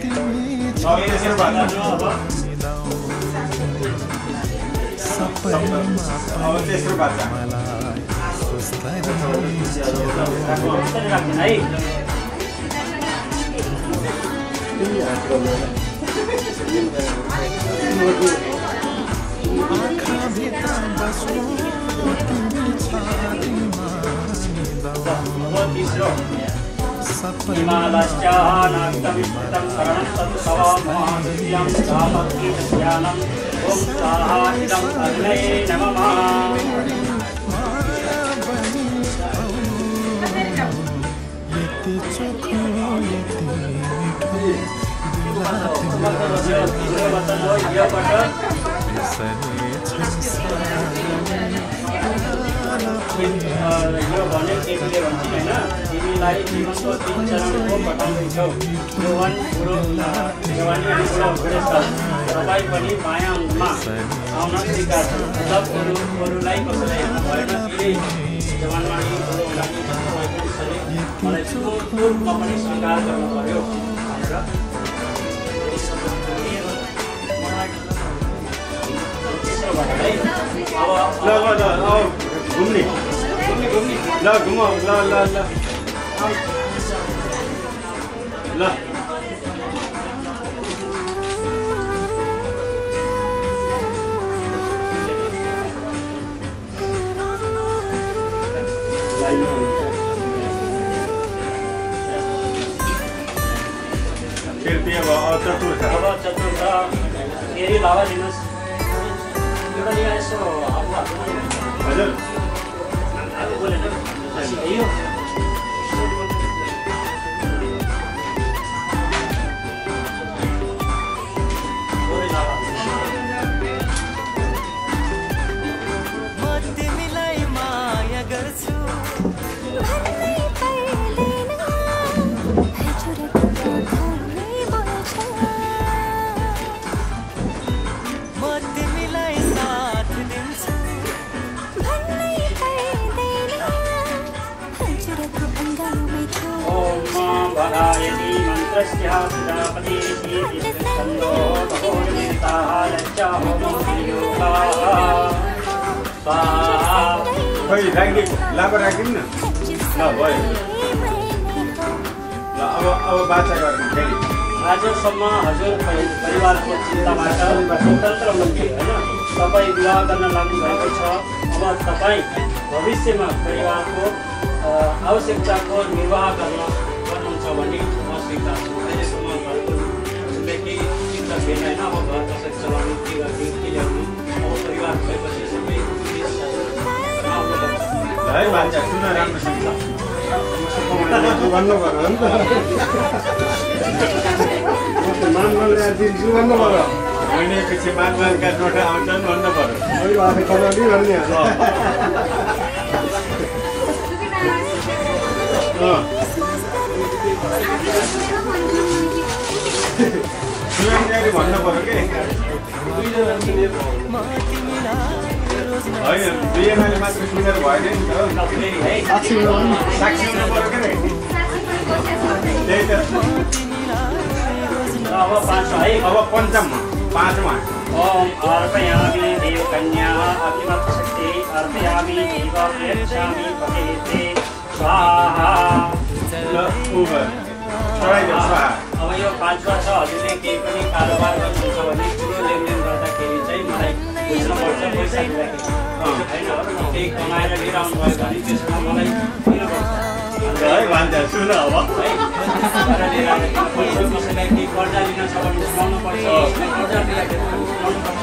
तेस्रो बाजा अब तेस्रो बाजा हिमालश्चानाक्तविष्टं शरणं तत्सवामहादिव्यं सामग्रीज्ञानम् ॐ स्वाहा इदं अग्नये नमः यो भने तिमीले भन्छन् होइन तिमीलाई जीवनको 3 चरणको बताउँदैछौ यौवन बुढो जवानी अनि बुढेसकाल तपाईँ पनि मायामा आउन स्वीकार मतलब अरूलाई कसैलाई भएन कि जवानमा नि बुढो हुँदा नि तपाईँ पनि शरीर मलाई पूर्वमा पनि स्वीकार गर्नु पर्यो भनेर घुम्ने ल घुमाउ ल ल चतुर्थ अब चतुर्थ फेरि लाभा दिनुहोस् एउटा लिएर यसो हजुर बोलेन यो भगायति मन्त्रस्य प्रजापति छन्दो भगवन्ताः लज्जा खै राखि लाभा राखिन् न ल भयो ल अब बाचा गर्नु फेरि आजसम्म हजुर परिवारको चिन्ताबाट स्वतन्त्र हुनुहुन्थ्यो होइन तपाईँ विवाह गर्न लाग्नु भएको छ अब तपाईँ भविष्यमा परिवारको आवश्यकताको निर्वाह गर्नुहुन्छ भने म स्वीकार छु अहिलेसम्म घरको केही चिन्ता थिएन होइन अब घर कसरी चलाउनु के गर्ने के ल्याउनु अब परिवार भएपछि सबै है मान्छे सुन राम्रोसँग भन्नु पर्यो नि त मानवले दिन्छु भन्नु पर्यो महिनापछि मानवका नोटा आउँछन् भन्नु पर्यो आफै कमाउने भन्ने सुनाइले भन्नु पर्यो के होइन बिहेमाले मात्र सुनेर भएन नि त साक्षी हुनु पर्यो के त्यही त अब 5 है अब पञ्चममा 5मा ओम अर्पयामि देवकन्या अभिमत्शक्ति अर्पयामि जीवाप्रेक्षामि पतेते स्वाहा अब यो 5 वर्ष हजुरले केही पनि कारोबार गर्नुहुन्छ भने ठुलो लेनदेन गर्दाखेरि चाहिँ मलाई बुझ्नुपर्छ पैसा दिँदाखेरि होइन केही कमाएर लिएर आउनुभयो भने त्यसमा मलाई दिनुपर्छ है भन्छ सुन अब है कसैलाई केही कर्जा लिन छ भने सुनाउनुपर्छ कर्जा लिँदाखेरि सुनाउनुपर्छ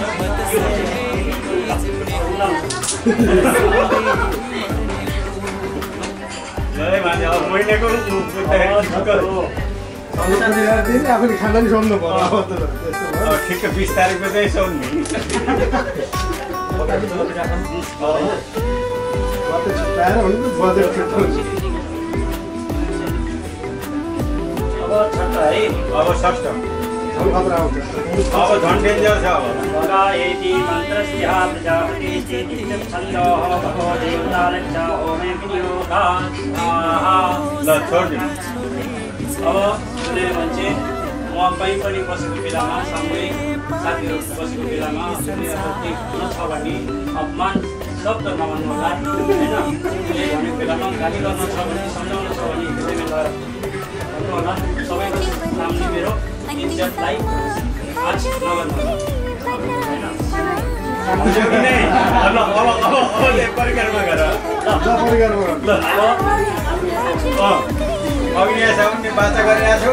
अब महिनाको आफूले खाना पनि सोध्नु पर्यो ठिक्क 20 तारिकको चाहिँ सोध्ने अब षष्ठ अब झन् डेन्जर छ अब भगायति मन्त्रस्य प्रजापति छन्दः भगवदेवतारक्षा होमे विनियोगा ल छोड्दिनु अब सुने मान्छे म कहीँ पनि बसेको बेलामा सामूहिक साथीहरू बसेको बेलामा केही हुन छ भने अपमान शब्द नभन्नु होला होइन केही भनेको बेलामा गाली गर्न छ भने सम्झाउनु छ भने त्यसैले गएर भन्नु होला सबैको सामने मेरो इज्जतलाई आज नगर्नु होला परिकारमा गर अग्निया सामुन्ने बाचा गरिरहेको छु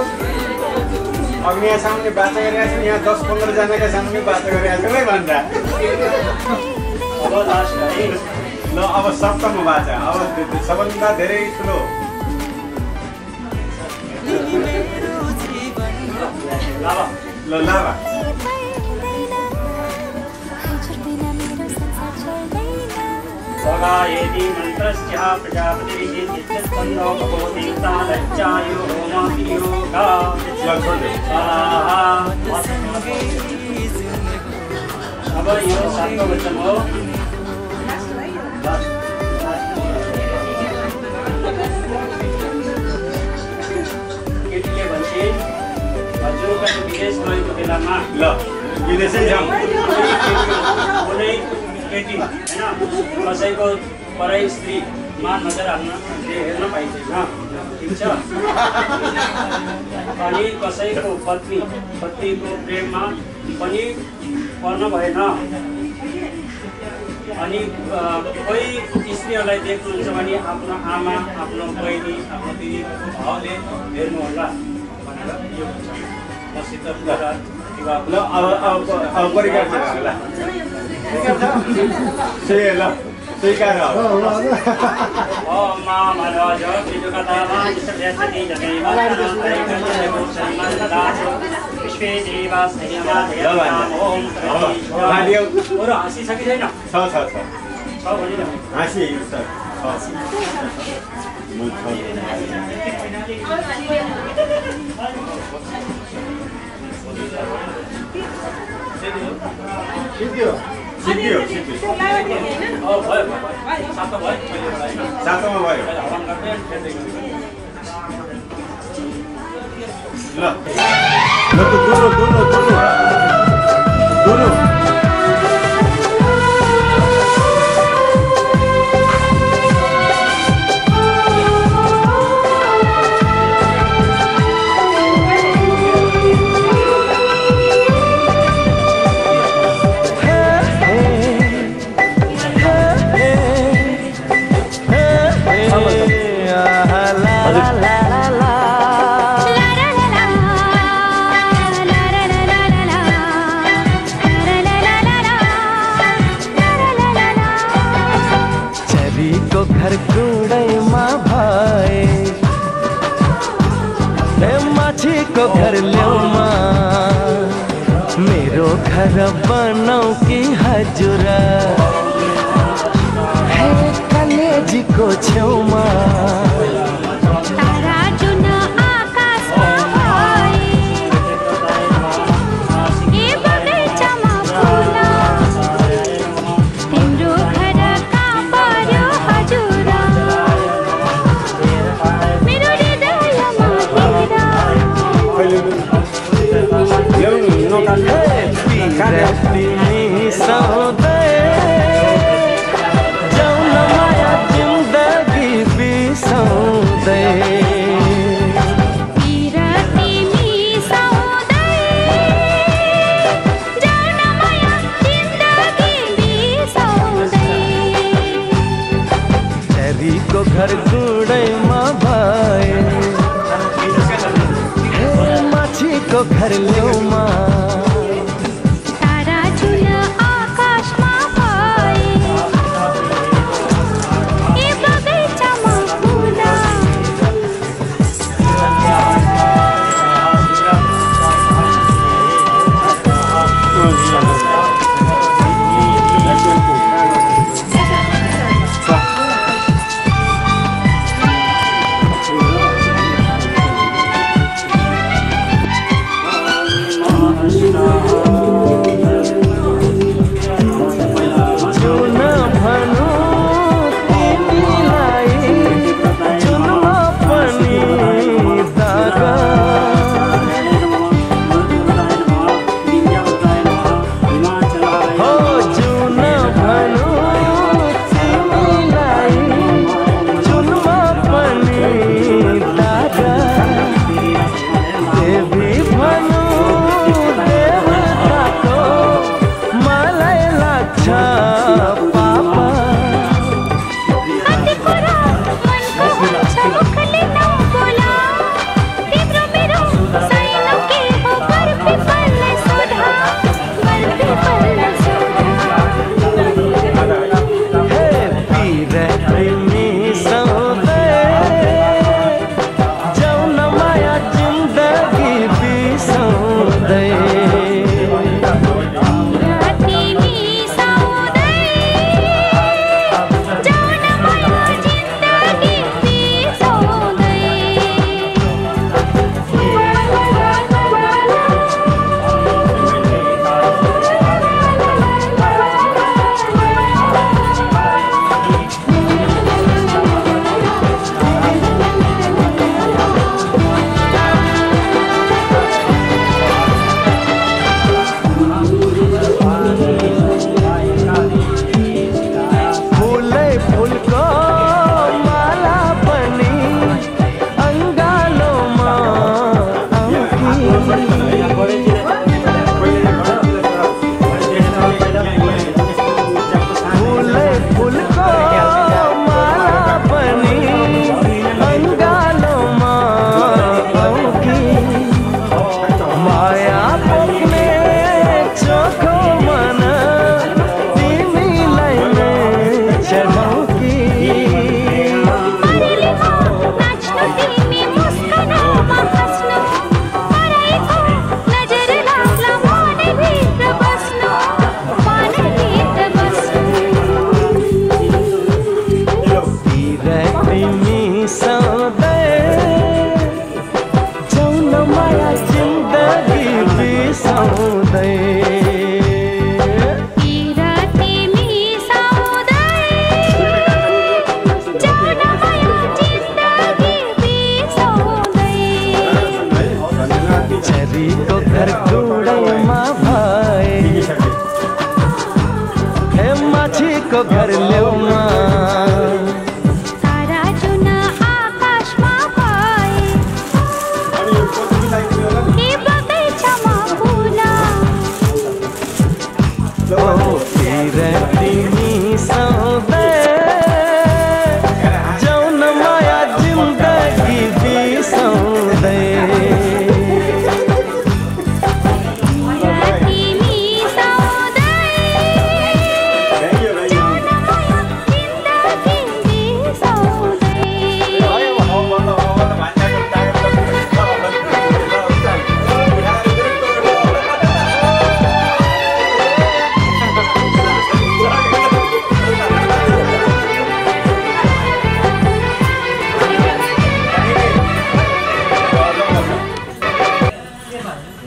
अग्निया सामुन्ने बाचा गरिरहेको छु यहाँ 10-15 जनाका सामुन्ने बाचा गरिरहेको छु है भन्दा अब लास्ट है ल अब सप्तममा बाचा अब सबभन्दा धेरै ठुलो लाभा ल लाभा भगायति मन्त्रस्य प्रजापतिः छन्दो भगवदेवता लज्जायो होमाभियोगा स्वाहा अब यो 7औं वचन हो केटीले भन्छे हजुर कति विदेश गएको बेलामा ल विदेशै जाउँ कुनै केटी होइन कसैको पराई स्त्रीमा नजर हाल्न हेर्न पाइँदैन ठिक छ अनि कसैको पत्नीको प्रेममा पनि पर्न भएन अनि कोही स्त्रीहरूलाई देख्नुहुन्छ भने आफ्नो आमा आफ्नो बहिनी आफ्नो दिदीको भावले हेर्नु होला भनेर यो हुन्छ मसित कुरा विवाह ल अब परिकार छ ल ल स्वीकार हो मा महाराज विजु कथामा सत्यसति जगैमा विश्वे देवा सैमा ओम और हाँसी छ कि छैन छ भनिन हाँसी छ सिद्धियो सातोमा भयो ल दोनो घर ल्याउमा मेरो घर बनाऊ कि हजुरा हे कलेजीको छेउमा तारा जुन आकाशमा भए ए बगैँचामा फुल तिम्रो घर कहाँ पर्यो हजुरा मेरो हृदयमा माया जिन्दगी बिसाउँदै चरीको घर गुडैमा भए माछीको घर ल्याउमा तारा जुन आकाशमा भए ए बगैँचामा फुल Krishna तिमी सधैँ जाऊ न माया जिन्दगी बिसाउँदै चरीको घर गुडैमा भए हे माछीको घर ल्याउमा तारा जुन आकाशमा भए हे बगैँचामा फुल ओ तेरा तिमी सधैँ जाऊ न माया जिन्दगी बिसाउँदै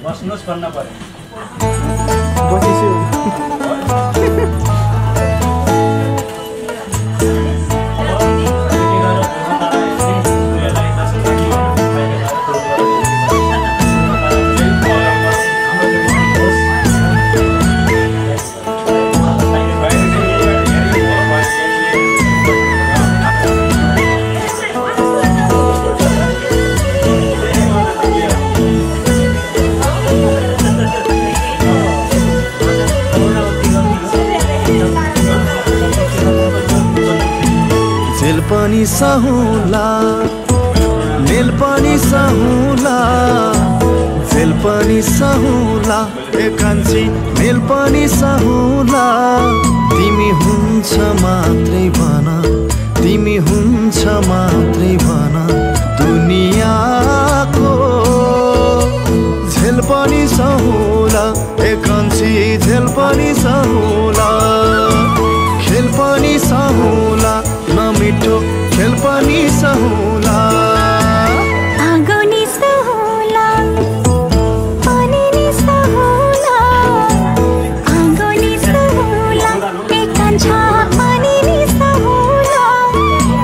बस्नुहोस् भन्न पर्यो जेल पनि सहुला मेल पनि सहुला जेल पनि सहुला एकान्छी मेल पनि सहुला तिमी हुन्छ मात्रै भन तिमी हुन्छ मात्रै भन दुनियाँको झेल पनि सहुला एकान्छी झेल पनि सहुला खेल पनि सहुला नमिठो खेल पनि सहुला आगो नि सहुला पानी नि सहुला आगो नि सहुला एकान्छा पानी नि सहुला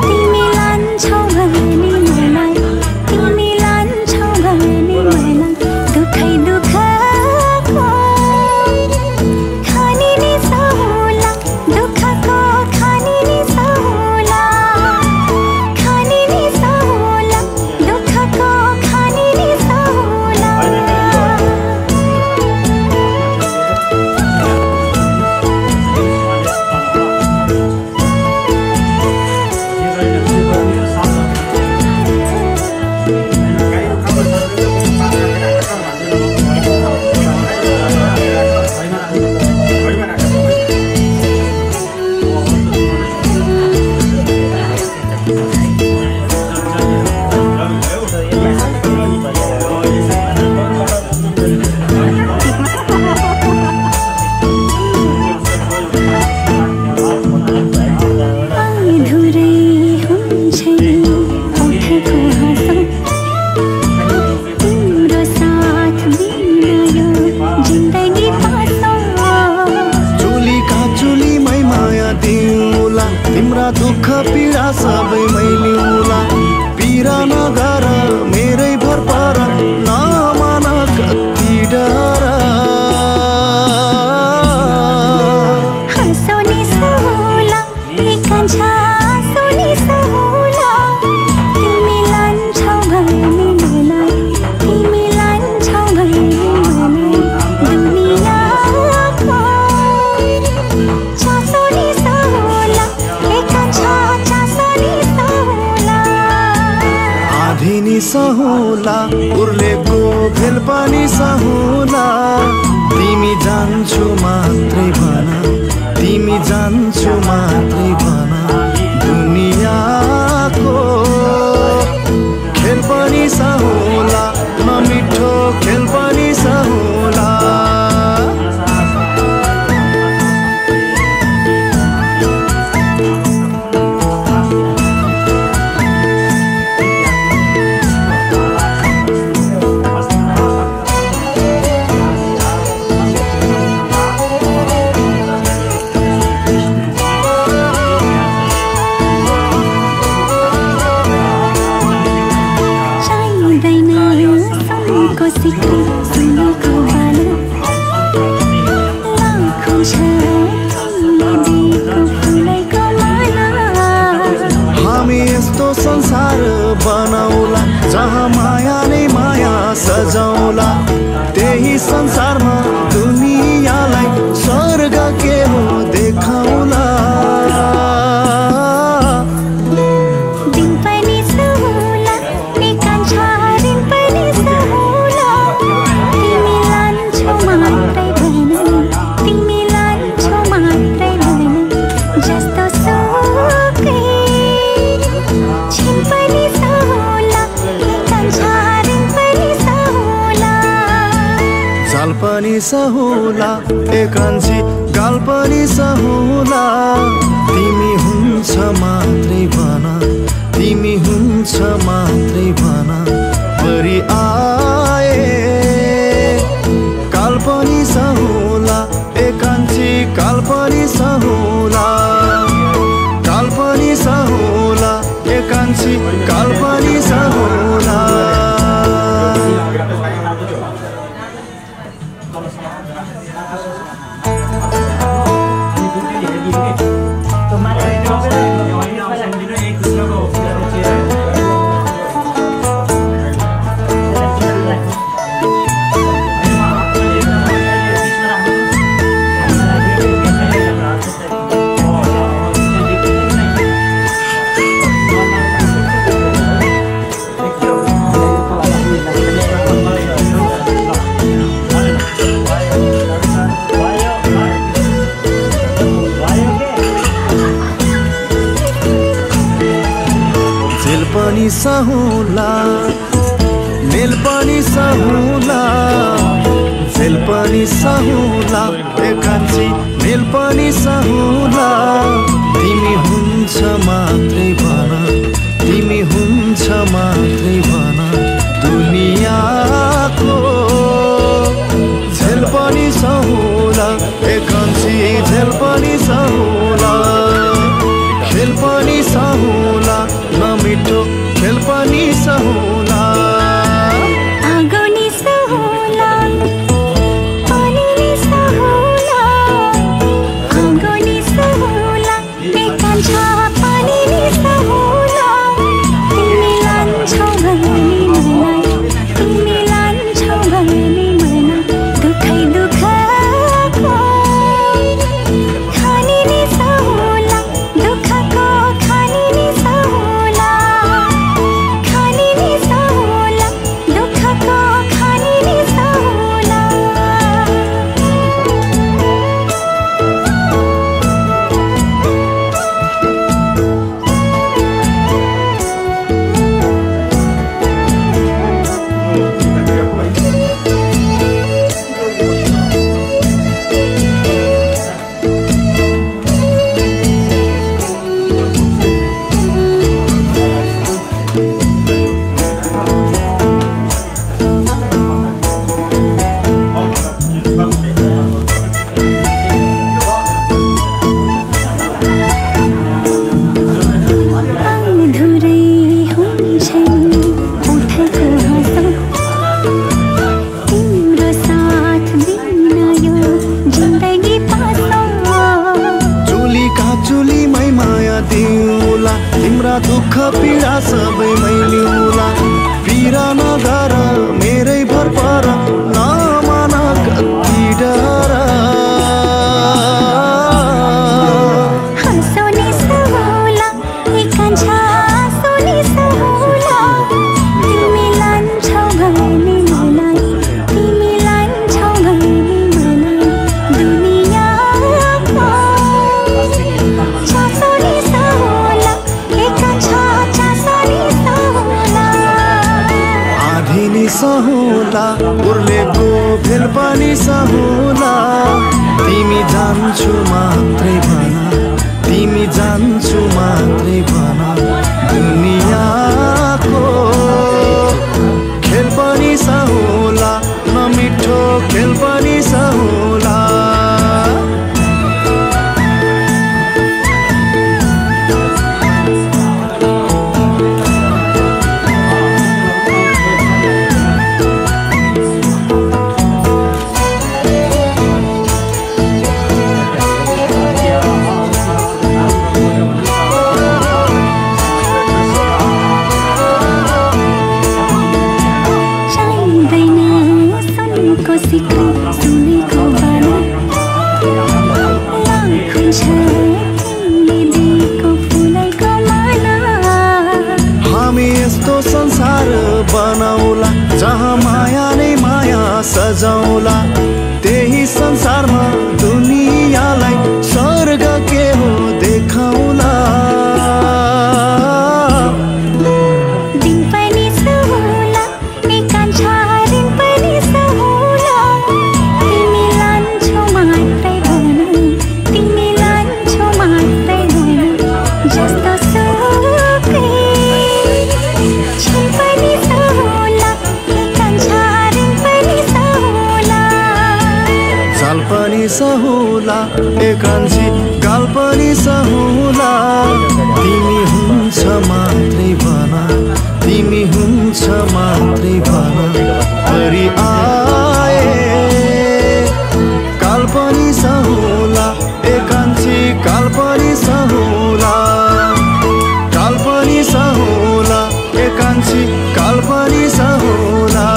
तिमी लान्छौ भने मलाई तिमी लान्छौ भने मलाई दुखै दुखको खानी नि सहुला दुखको खानी नि सहुला खानी नि सहुला दुखको खानी नि सहुला अधुरै हुन्छ उठेको हाँसो तिम्रो साथ बिना यो जिन्दगी पासो चुलीका चुलीमै माया दिउला तिम्रा दुःख पीडा सबै मैलिउला पीडा नगर मेरै भर पर नमान कति डर हाँसो नि सहुला एकान्छा हाँसो नि सहुला तिमी लान्छौ भने मलाई तिमी लान्छौ भने मलाई दुनियाँको चासो नि सहुला एकान्छा चासो नि सहुला आधी नि सहुला उर्लेको भेल पनि सहुला तिमी जान्छु मात्रै भन तिमी जान्छु मात्रै भन दुनियाँको खेल पनि सहुला नमिठो खेल पनि सहुला हामी यस्तो संसार बनाउला जहाँ माया नै माया सजाउला त्यही संसारमा दुनियाँलाई स्वर्ग के हो देखाउला पनि सहुला एकांशी गाल पनि सहुला तिमी हुन्छ मात्रै भन तिमी हुन्छ मात्रै भन परि आए काल पनि सहुला एकांशी काल पनि सहुला काल पनि सहुला एकांशी काल पनि सहुला पनि सहुला मेल पनि सहुला झेल पनि सहुला एकांशी मेल पनि सहुला तिमी हुन्छ मात्रै भन तिमी हुन्छ मात्रै भन दुनियाँको झेल पनि सहुला एकांशी झेल पनि सहुला खेल पनि सहुला नमिठो खेल पनि सहुला आगो नि सहुला पानी नि सहुला आगो नि सहुला एकांशा पानी नि सहुला तिमी लान्छौ भने मलाई तिमी लान्छौ भने मलाई दुखै दुखको खानी नि सहुला दुखको खानी नि सहुला खानी नि सहुला दुखको खानी नि सहुला तिम्रा दुःख पीडा सबै मैलिउला पीडा नगर मेरै भर पर नमान कति डर हँसोनी सहुला एकांशा सोनी सहुला तिमी लान्छौ भने मलाई तिमी लान्छौ भने मलाई दुनियाँको चासोनी सहुला एकांशा चासोनी सहुला आधी नि सहुला उर्लेको फेल पनि सहुला तिमी जान्छु मात्रै भन तिमी जान्छु मात्रै भन दुनियाँको खेल पनि सहुला नमिठो खेल पनि सहुला तिमी यस्तो संसार बनाउला जहाँ माया नै माया सजाउला त्यही संसारमा दुनियाँलाई स्वर्ग के हो देखाउला सहुला एकांशी गाल पनि सहुला तिमी हुन्छ मात्रै भन तिमी हुन्छ मात्रै भन परि आए काल पनि सहुला एकांशी काल पनि सहुला काल पनि सहुला एकांशी काल पनि सहुला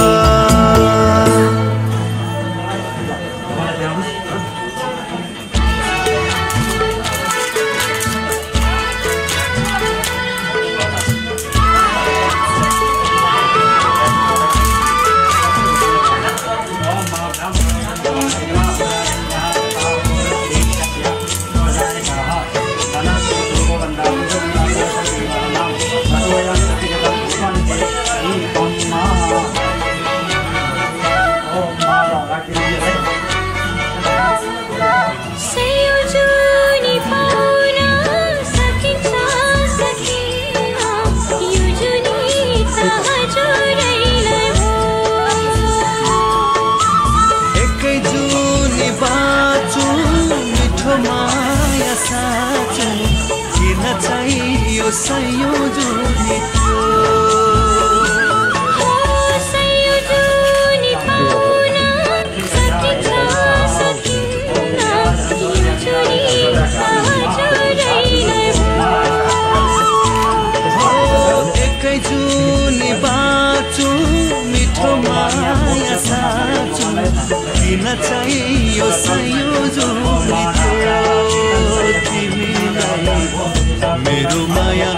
मेरो माया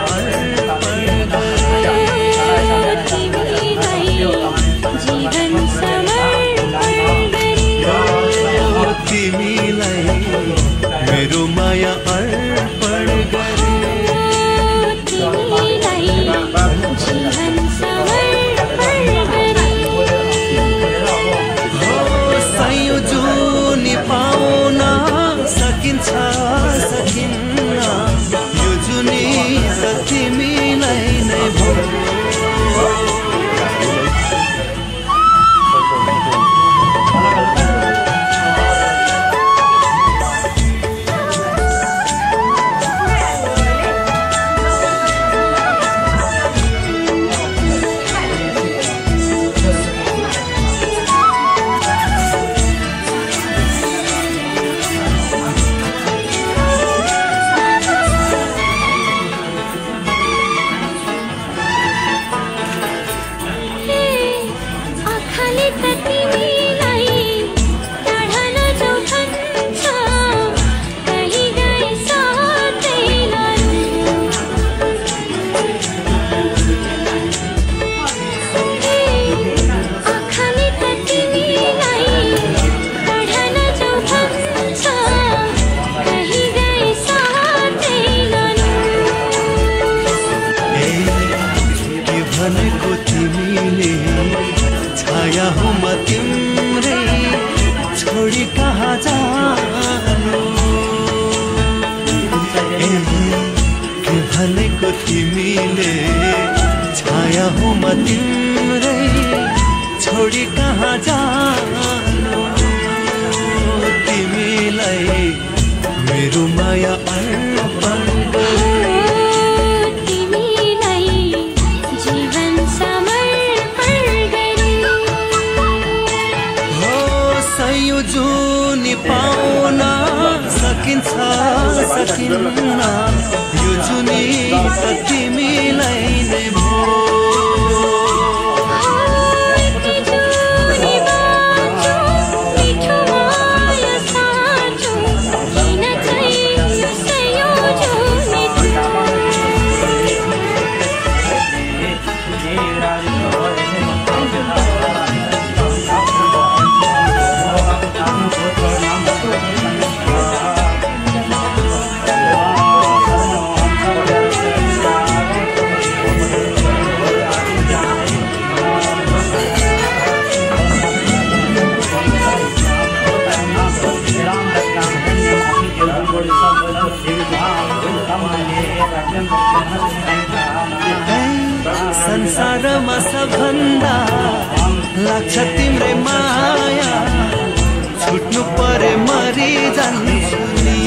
मेरो माया अर्पण गरे जीवन समर्पण गरे सयौं जुनी पाउन सकिन्छ सकिन्न यो जुनी त तिमीलाई नै भयो तिमीले छाया हो म तिम्रै छोडी कहाँ जानु तिमीलाई मेरो माया अर्पण तिमीलाई जीवन समर्पण गरे हो सयौं जुनी पाउन सकिन्छ सकिन्न यो जुनी त तिमीलाई नै भयो संसारमा सबभन्दा लाग्छ तिम्रै माया छुट्नु परे मरि जान्छु नि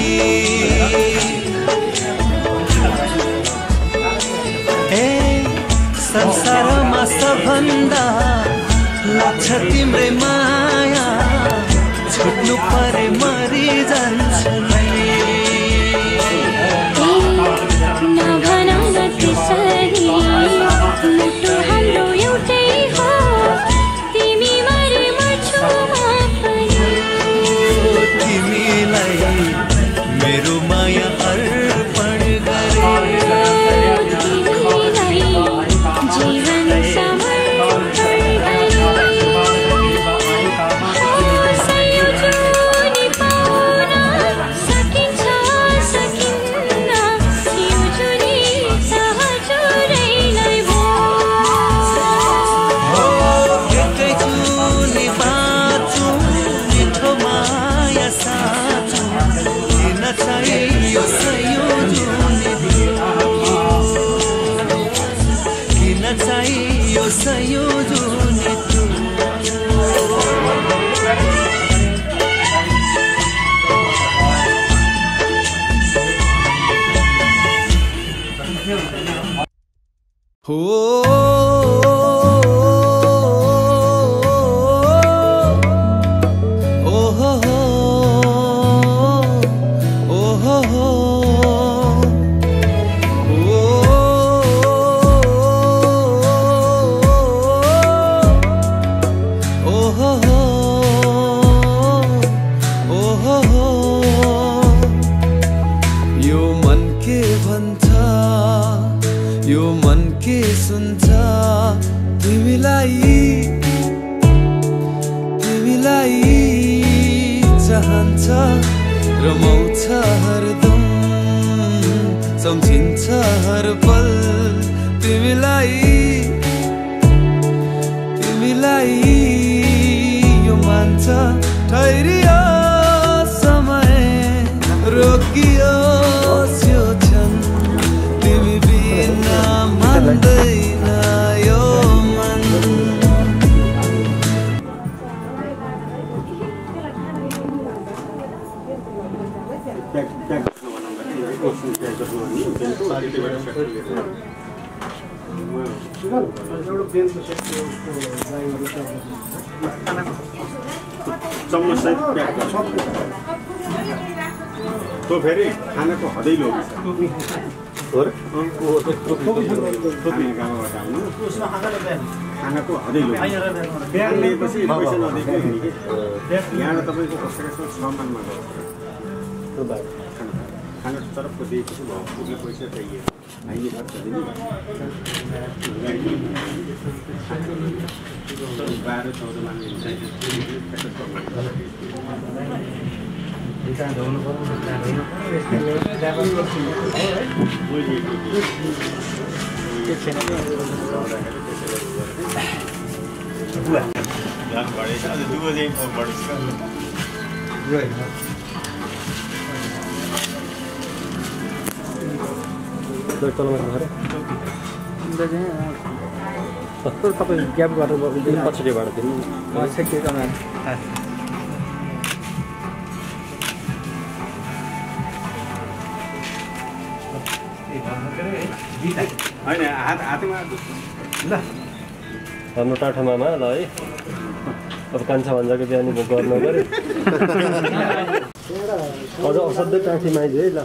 ए संसारमा सबभन्दा लाग्छ तिम्रै माया छुट्नु परे मरि जान्छु नि मुटु हाम्रो एउटै हो तिमी मरे मर्छु म पनि तिमीलाई मेरो माया अर्पण गरे जीवन समर्पण गरे सयोजनी पाउन सकिन्छ सकिन्न यो जुनी सहजुरै नै चाहियो किन चाहियो संयोजनी हो यो मन के सुन्छ तिमीलाई चाहन्छ रमाउँछ हरदम सम्झिन्छ हर पल तिमीलाई यो मान्छ ठहरियो समय रोकियो यो क्षण तिमी बिना मान्दैन यो मन तो फेरि खानाको हदैलो खानाको हदैलो बिहान लिएपछि पैसा नदिएको हुने कि यहाँ तपाईँको कसैको 6 मानमा खाना तरफको दिएपछि पुग्ने पैसा चाहिए आइने खर्च दिने 12-14 मान्ने तपाईँ ग्याप गरेर पछाडिबाट दिनु होइन हातमा ल हाम्रो टाठा मामा ल है अब कान्छा भन्जाको बिहान गर्न गरे अझ असाध्यै टाठी माइज है ल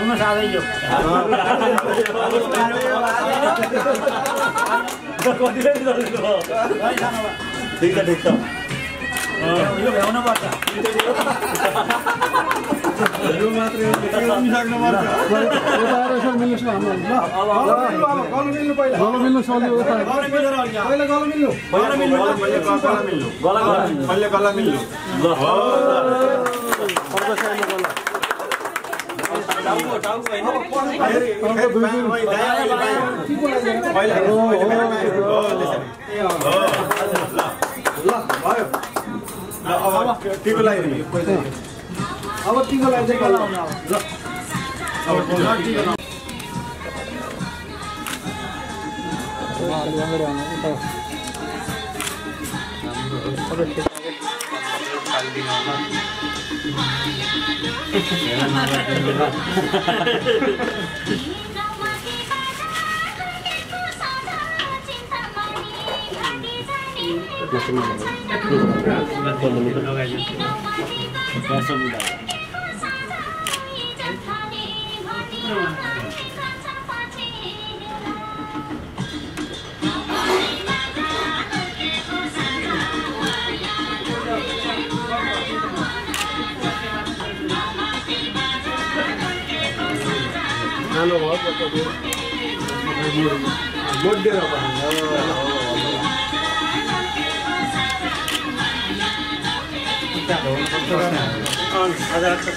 आउनु साधै यो ठिक छ यो भ्याउनु पर्छ यो मात्रै मिसाक्नु पर्छ गलो मिल्नु पहिला गलो मिल्नु सक्यो गलो मिलेर पहिला गलो मिल्नु पहिला मिल्नु गला मिल्नु गला पहिला गला मिल्नु ल टाउको टाउको हैन पहिला ल भयो ल अब टिको लगाइदिनु अब टिको लगाइ चाहिँ गला आउनु ल अब टिको Ano ba? Modde ra pa.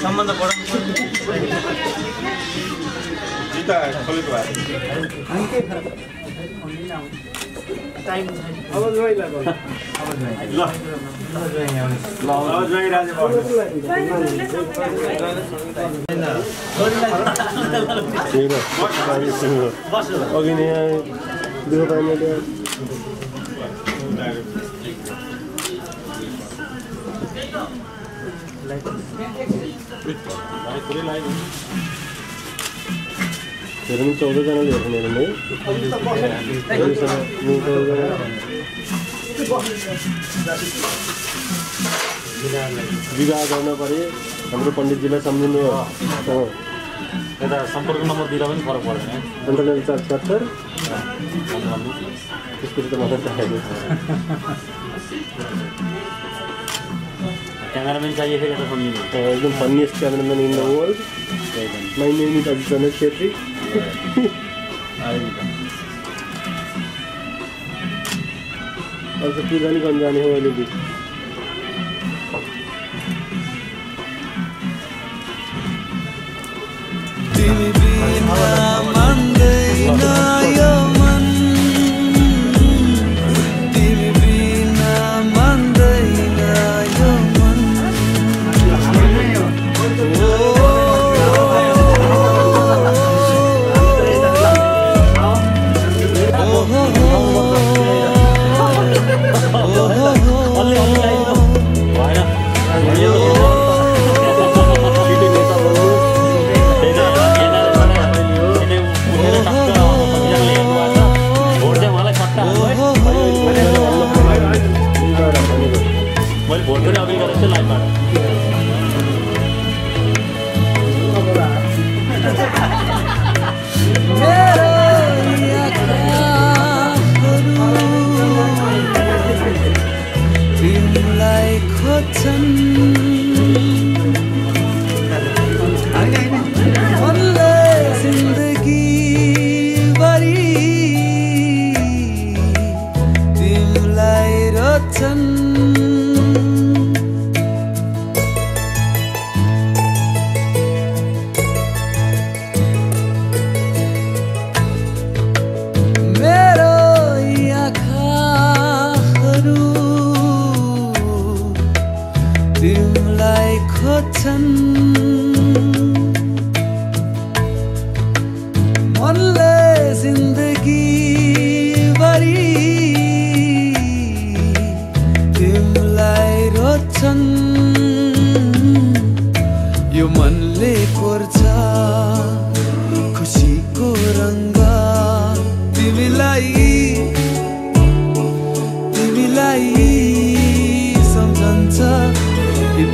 सम्बन्ध बढाउनु जिता खोलेको भए टाइम अब जोइ लाग्यो ल अब जोइ राजे अघि नै दुई पानी हेर्नु 14 जनाले हेर्नु मेरो नै विवाह गर्न परे हाम्रो पण्डितजीलाई सम्झिनु हो यता सम्पर्क नम्बर दिँदा पनि फरक पर्दैन 9777 त्यसको त मलाई चाहिएको क्यामेराम्यान चाहिएको थियो यता सम्झिनु एकदम funniest cameraman in the world my name is Ajit Chhetri अब त पूजा नि गर्न जाने हो अहिले तिमी बिना मान्दैन यो मन तिमी बिना मान्दैन यो मन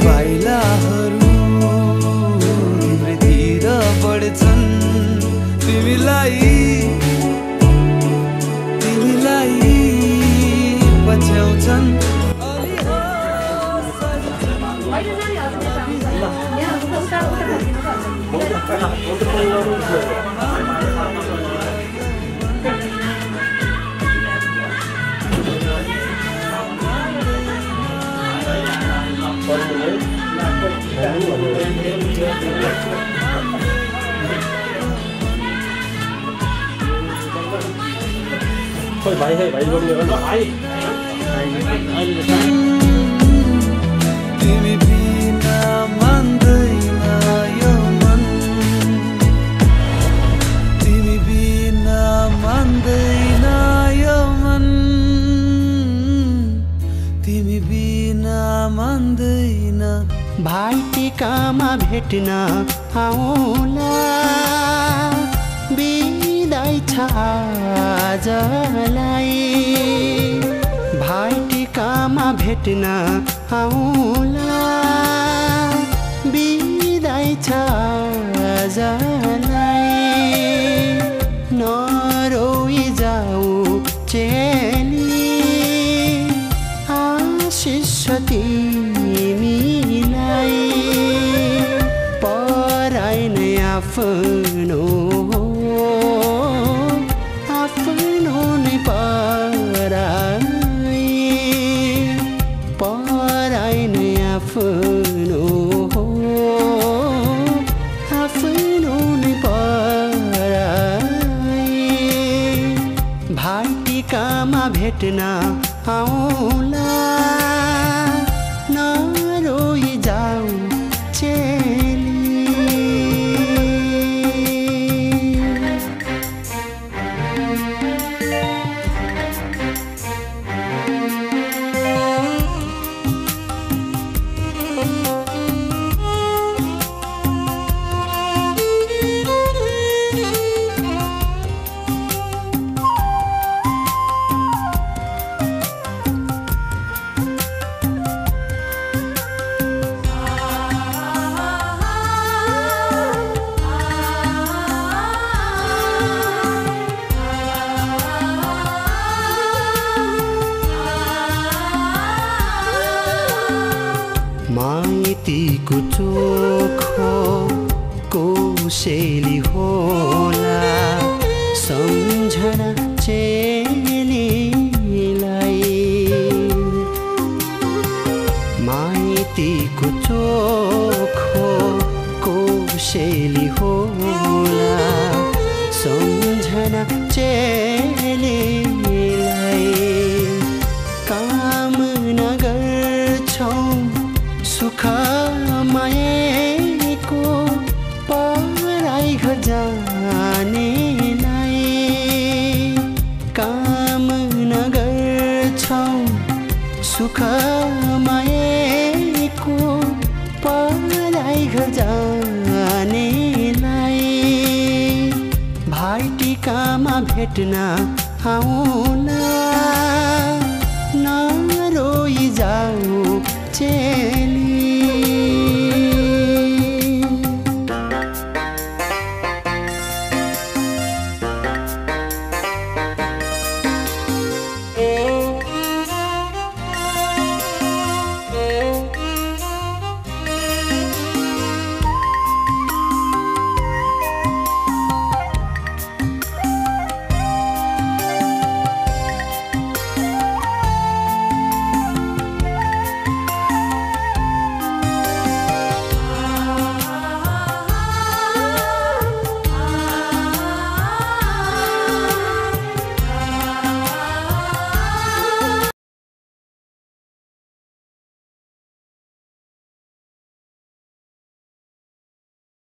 पाइलाहरू तिम्रैतिर बढ्छ गाउँछन् खोइ भाइ है भाइ बोल्ने गर्दा भाइ तिमी बिना मान्दैन यो मन तिमी बिना मान्दैन यो मन तिमी बिना मान्दैन भाइटिकामा भेट्न आउला बिदाई छ आजलाई भाइटिकामा भेट्न आउला बिदाई छ आजलाई नरोई जाऊ चेली आशिष तिमीलाई पराई नै आफ्नो आफ्नो नै पराई पराई नै आफ्नो आफ्नो नै पराई भाइटिकामा भेट्न आउला नरोई जाऊ चेली माइतीको चोखो कोसेली होला सम्झना चेलीलाई माइतीको चोखो कोसेली होला सम्झना चेलीलाई कामना गर्छौं सुख माएको पराई घर जानेलाई कामना गर्छौं सुख माएको पराई घर जानेलाई भाइटिकामा भेट्न आउला